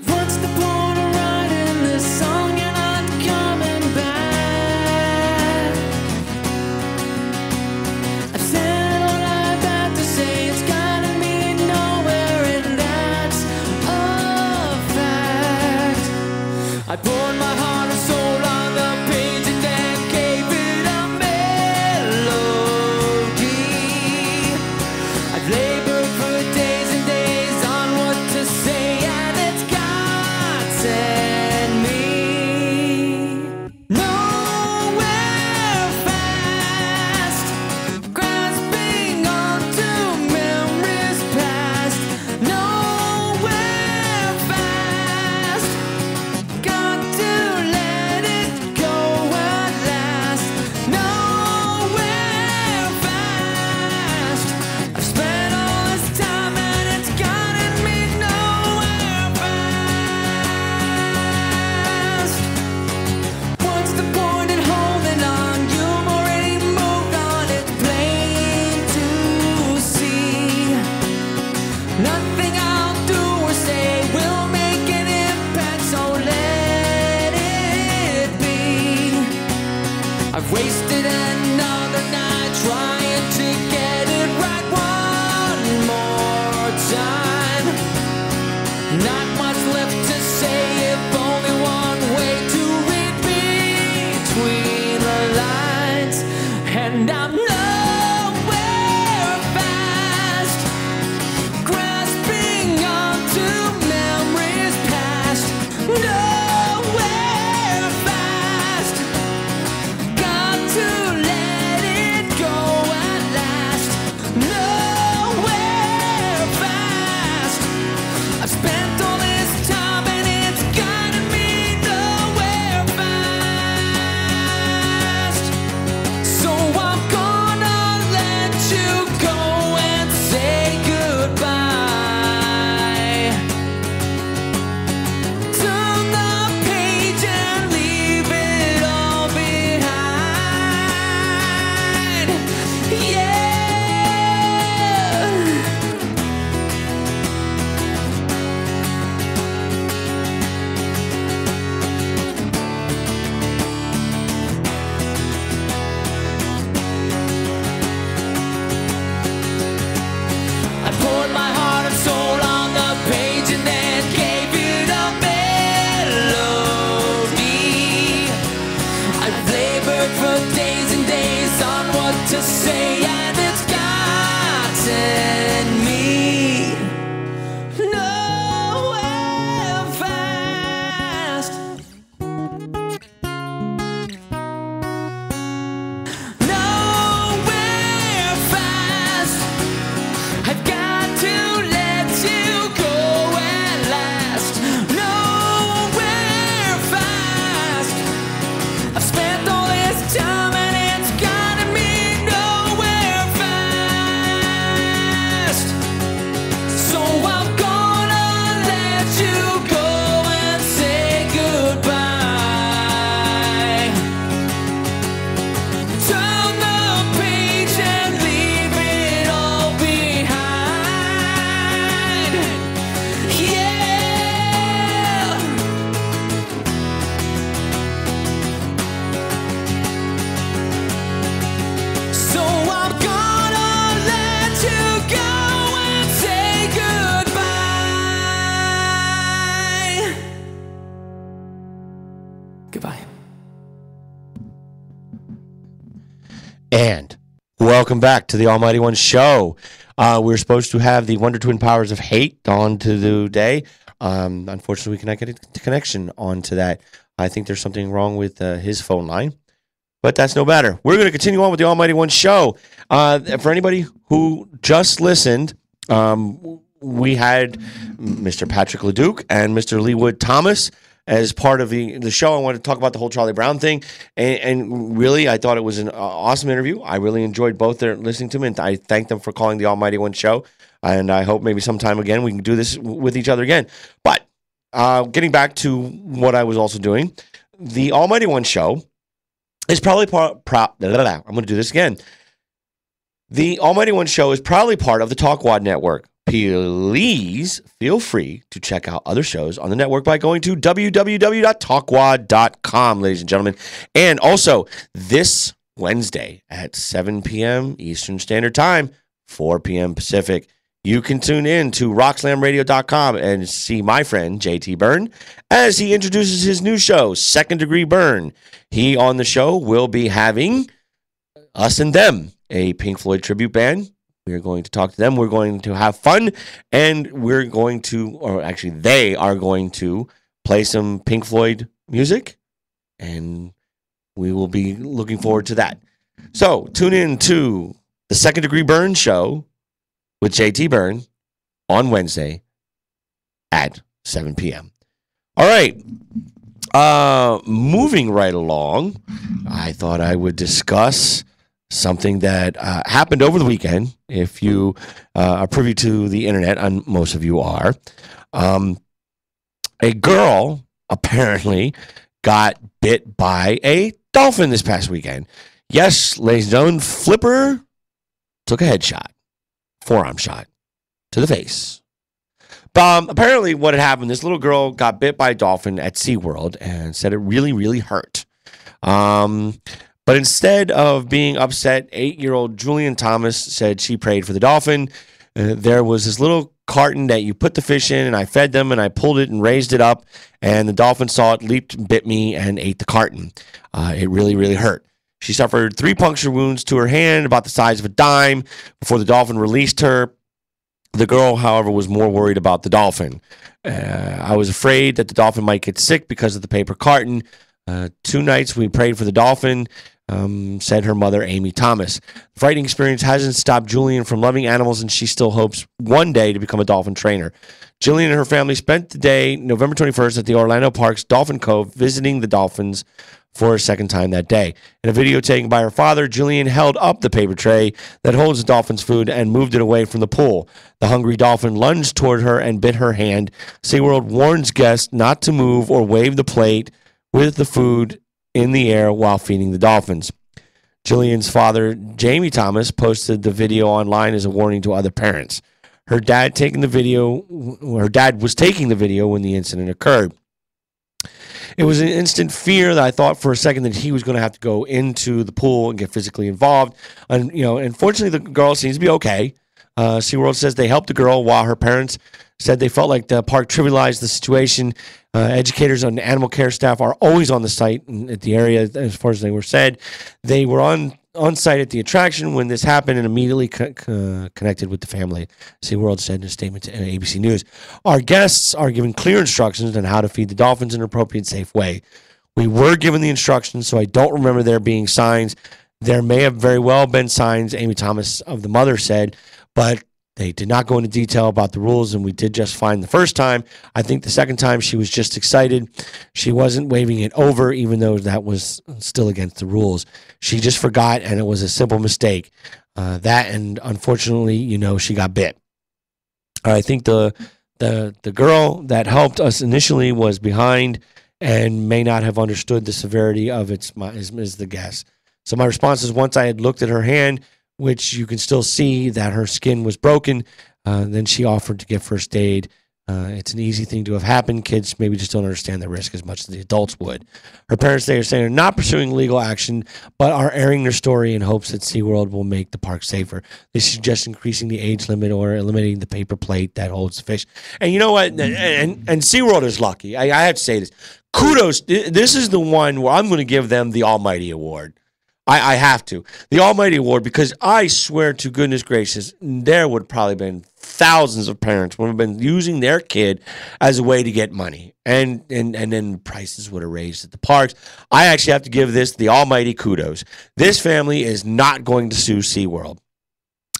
What's the point of writing this song? You're not coming back. I've said all I've got to say. It's gotta mean nowhere, and that's a fact. I poured my heart and soul on the page and then gave it a melody. I've labored for days and days on what to say, and it's God sent me nowhere fast, grasping onto memories past. Nowhere fast, got to let it go at last. Nowhere fast, I've spent all this time and it's gotten me nowhere fast. What's the point in holding on? You've already moved on. It's plain to see. Nothing I'll do or say will make an impact, so let it be. I've wasted another night trying to get it right one more time. Not much left to say, if only one way to read between the lines. And I'm nowhere fast, grasping onto memories past. Nowhere fast, got to let it go at last. Nowhere fast, I've spent all this time and it's gotten me nowhere fast. So I'm gonna say, and it's gotten me nowhere fast. Nowhere fast. I've got to let you go at last. Nowhere fast. I've spent all this time and it's gotten me nowhere fast. So I'm gonna let you go and say goodbye. Turn the page and leave it all behind. Yeah. So I'm gonna let you go and say goodbye. Goodbye. And welcome back to the Almighty One Show. We're supposed to have the Wonder Twin Powers of Hate on to the day. Unfortunately, we cannot get a connection onto that. I think there's something wrong with his phone line, but that's no matter. We're going to continue on with the Almighty One Show. For anybody who just listened, we had Mr. Patrick LeDuc and Mr. Leewood Thomas as part of the show. I wanted to talk about the whole Charlie Brown thing, and really, I thought it was an awesome interview. I really enjoyed both their listening to them, and I thank them for calling the Almighty One Show, and I hope maybe sometime again we can do this with each other again. But getting back to what I was also doing, the Almighty One Show is probably I'm going to do this again. The Almighty One Show is probably part of the Talkwad Network. Please feel free to check out other shows on the network by going to www.talkwad.com, ladies and gentlemen. And also, this Wednesday at 7 p.m. Eastern Standard Time, 4 p.m. Pacific, you can tune in to rockslamradio.com and see my friend, JT Byrne, as he introduces his new show, Second Degree Burn. He, on the show, will be having Us and Them, a Pink Floyd tribute band. We're going to talk to them. We're going to have fun, and we're going to, or actually they are going to play some Pink Floyd music, and we will be looking forward to that. So tune in to the Second Degree Burn Show with JT Byrne on Wednesday at 7 p.m. All right. Moving right along, I thought I would discuss something that happened over the weekend. If you are privy to the internet, and most of you are, a girl apparently got bit by a dolphin this past weekend. Yes, ladies and gentlemen, Flipper took a headshot, forearm shot to the face. Apparently what had happened, this little girl got bit by a dolphin at SeaWorld and said it really, really hurt. But instead of being upset, 8-year-old Julian Thomas said she prayed for the dolphin. There was this little carton that you put the fish in, and I fed them, and I pulled it and raised it up, and the dolphin saw it, leaped, bit me, and ate the carton. It really, really hurt. She suffered 3 puncture wounds to her hand, about the size of a dime, before the dolphin released her. The girl, however, was more worried about the dolphin. I was afraid that the dolphin might get sick because of the paper carton. 2 nights we prayed for the dolphin, said her mother, Amy Thomas. The frightening experience hasn't stopped Julian from loving animals, and she still hopes one day to become a dolphin trainer. Jillian and her family spent the day, November 21st, at the Orlando Park's Dolphin Cove, visiting the dolphins for a second time that day. In a video taken by her father, Jillian held up the paper tray that holds the dolphin's food and moved it away from the pool. The hungry dolphin lunged toward her and bit her hand. SeaWorld warns guests not to move or wave the plate with the food in the air while feeding the dolphins. Jillian's father, Jamie Thomas, posted the video online as a warning to other parents. Her dad was taking the video when the incident occurred. It was an instant fear that I thought for a second that he was going to have to go into the pool and get physically involved. And, unfortunately, the girl seems to be okay. SeaWorld says they helped the girl, while her parents said they felt like the park trivialized the situation. Educators and animal care staff are always on the site and at the area, as far as they were said. They were on on site at the attraction when this happened and immediately connected with the family. SeaWorld said in a statement to ABC News. Our guests are given clear instructions on how to feed the dolphins in an appropriate, safe way. We were given the instructions, so I don't remember there being signs. There may have very well been signs, Amy Thomas of the mother said, but they did not go into detail about the rules, and we did just fine the first time. I think the second time she was just excited. She wasn't waving it over, even though that was still against the rules. She just forgot, and it was a simple mistake. That, and unfortunately, she got bit. I think the girl that helped us initially was behind and may not have understood the severity of it, is the guess. So my response is, once I had looked at her hand, which you can still see that her skin was broken, then she offered to give first aid. It's an easy thing to have happened. Kids maybe just don't understand the risk as much as the adults would. Her parents, they are saying, are not pursuing legal action, but are airing their story in hopes that SeaWorld will make the park safer. They suggest increasing the age limit or eliminating the paper plate that holds the fish. And you know what? And SeaWorld is lucky. I have to say this. Kudos. This is the one where I'm going to give them the Almighty Award. I have to. The Almighty Award, because I swear to goodness gracious, there would probably been thousands of parents would have been using their kid as a way to get money. And then prices would have raised at the parks. I actually have to give this the almighty kudos. This family is not going to sue SeaWorld.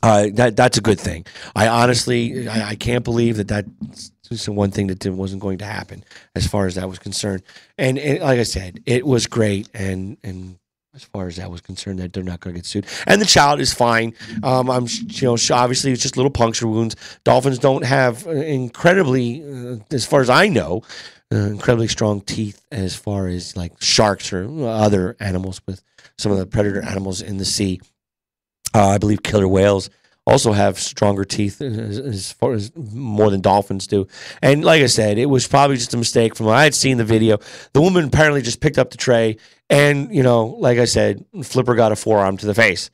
That's a good thing. I honestly, I can't believe that's the one thing that wasn't going to happen as far as that was concerned. And like I said, it was great. And as far as that was concerned, that they're not going to get sued, and the child is fine. Obviously it's just little puncture wounds. Dolphins don't have incredibly, as far as I know, incredibly strong teeth as far as like sharks or other animals with some of the predator animals in the sea. I believe killer whales also have stronger teeth as far as more than dolphins do. And like I said, it was probably just a mistake from when I had seen the video. The woman apparently just picked up the tray and, like I said, Flipper got a forearm to the face.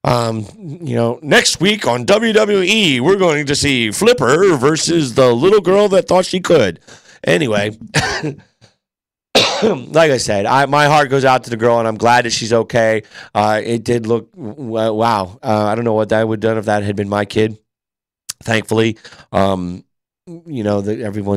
Next week on WWE, we're going to see Flipper versus the little girl that thought she could. Anyway, like I said, my heart goes out to the girl, and I'm glad that she's okay. It did look, wow. I don't know what that would have done if that had been my kid. Thankfully, everyone's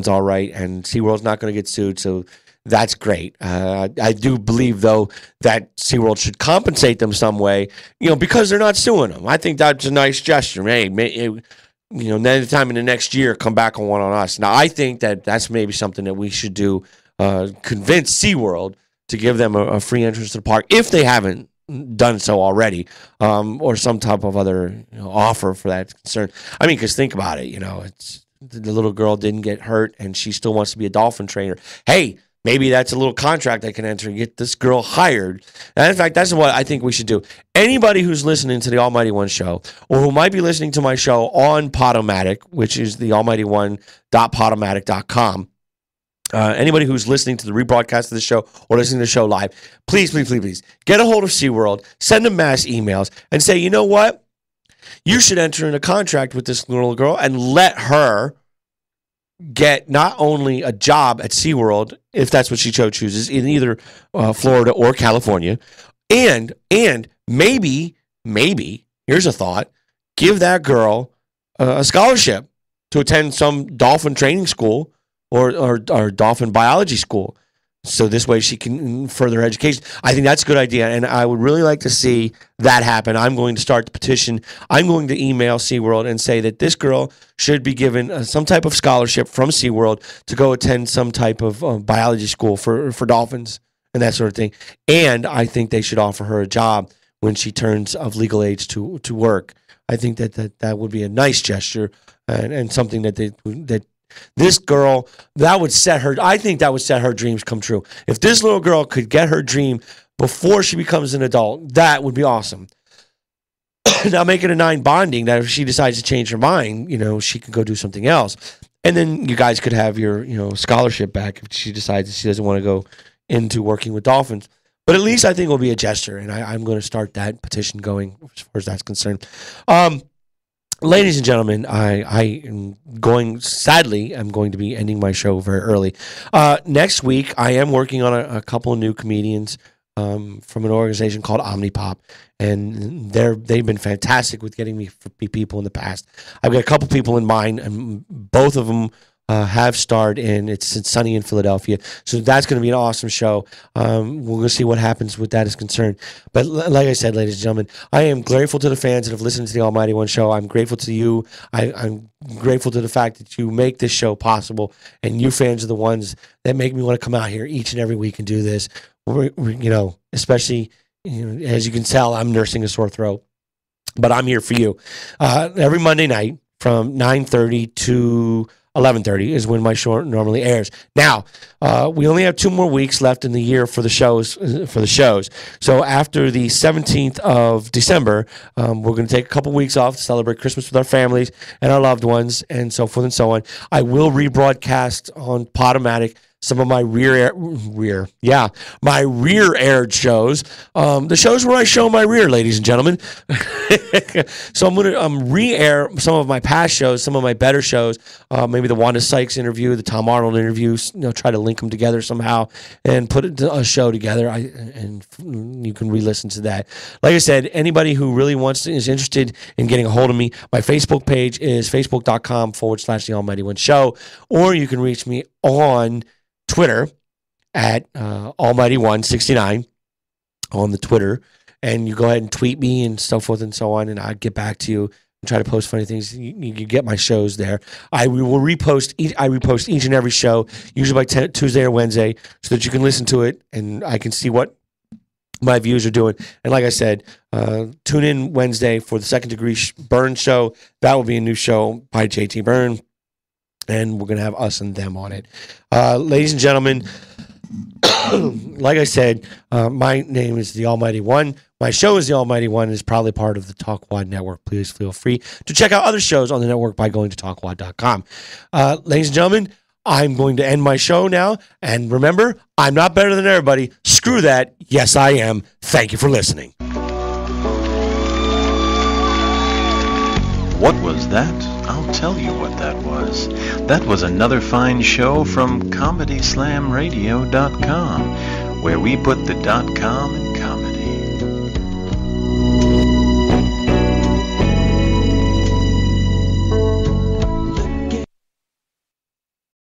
all right, and SeaWorld's not going to get sued, so that's great. I do believe, though, that SeaWorld should compensate them some way, because they're not suing them. I think that's a nice gesture. Hey, another time in the next year, come back on one on us. Now, I think that's maybe something that we should do. Convince SeaWorld to give them a free entrance to the park if they haven't done so already, or some type of other offer for that concern. I mean, because think about it, it's the little girl didn't get hurt and she still wants to be a dolphin trainer. Hey, maybe that's a little contract I can enter and get this girl hired. And in fact, that's what I think we should do. Anybody who's listening to the Almighty One show, or who might be listening to my show on Podomatic, which is the almightyone.podomatic.com, anybody who's listening to the rebroadcast of the show or listening to the show live, please get a hold of SeaWorld, send them mass emails, and say, you know what? You should enter in a contract with this little girl and let her get not only a job at SeaWorld, if that's what she chooses, in either Florida or California, and maybe, here's a thought, give that girl a scholarship to attend some dolphin training school or dolphin biology school. So this way she can further education. I think that's a good idea, and I would really like to see that happen. I'm going to start the petition. I'm going to email SeaWorld and say that this girl should be given some type of scholarship from SeaWorld to go attend some type of biology school for dolphins and that sort of thing. And I think they should offer her a job when she turns of legal age to work. I think that would be a nice gesture and something that this girl, I think that would set her dreams come true. If this little girl could get her dream before she becomes an adult, that would be awesome. Now make it a 9 bonding that if she decides to change her mind, she can go do something else. And then you guys could have your, scholarship back if she decides that she doesn't want to go into working with dolphins. But at least I think it will be a gesture, and I'm going to start that petition going as far as that's concerned. Ladies and gentlemen, I am going to be ending my show very early. Next week, I am working on a couple of new comedians from an organization called Omnipop, and they've been fantastic with getting me people in the past. I've got a couple people in mind, and both of them have starred in It's Sunny in Philadelphia. So that's going to be an awesome show. We're going to see what happens with that is concerned. But like I said, ladies and gentlemen, I am grateful to the fans that have listened to the Almighty One show. I'm grateful to you. I'm grateful to the fact that you make this show possible, and you fans are the ones that make me want to come out here each and every week and do this. Especially, as you can tell, I'm nursing a sore throat, but I'm here for you. Every Monday night from 9:30 to 11:30 is when my show normally airs. Now, we only have 2 more weeks left in the year for the shows. So after the 17th of December, we're going to take a couple weeks off to celebrate Christmas with our families and our loved ones, and so forth and so on. I will rebroadcast on Podomatic some of my rear aired shows. The shows where I show my rear, ladies and gentlemen. So I'm going to re-air some of my past shows, some of my better shows, maybe the Wanda Sykes interview, the Tom Arnold interview, try to link them together somehow and put a show together. And you can re-listen to that. Like I said, anybody who really is interested in getting a hold of me, my Facebook page is facebook.com/The Almighty One Show, or you can reach me on Twitter at Almighty169 on the Twitter, and you go ahead and tweet me and so forth and so on, and I'll get back to you and try to post funny things. You get my shows there. I repost each and every show, usually by Tuesday or Wednesday, so that you can listen to it and I can see what my viewers are doing. And like I said, tune in Wednesday for the Second Degree Burn show. That will be a new show by JT Byrne, and we're going to have us and them on it. Ladies and gentlemen, like I said, my name is The Almighty One. My show is The Almighty One and is probably part of the Talkwad Network. Please feel free to check out other shows on the network by going to talkwad.com. Ladies and gentlemen, I'm going to end my show now. And remember, I'm not better than everybody. Screw that. Yes, I am. Thank you for listening. What was that? I'll tell you what that was. That was another fine show from ComedySlamRadio.com, where we put the .com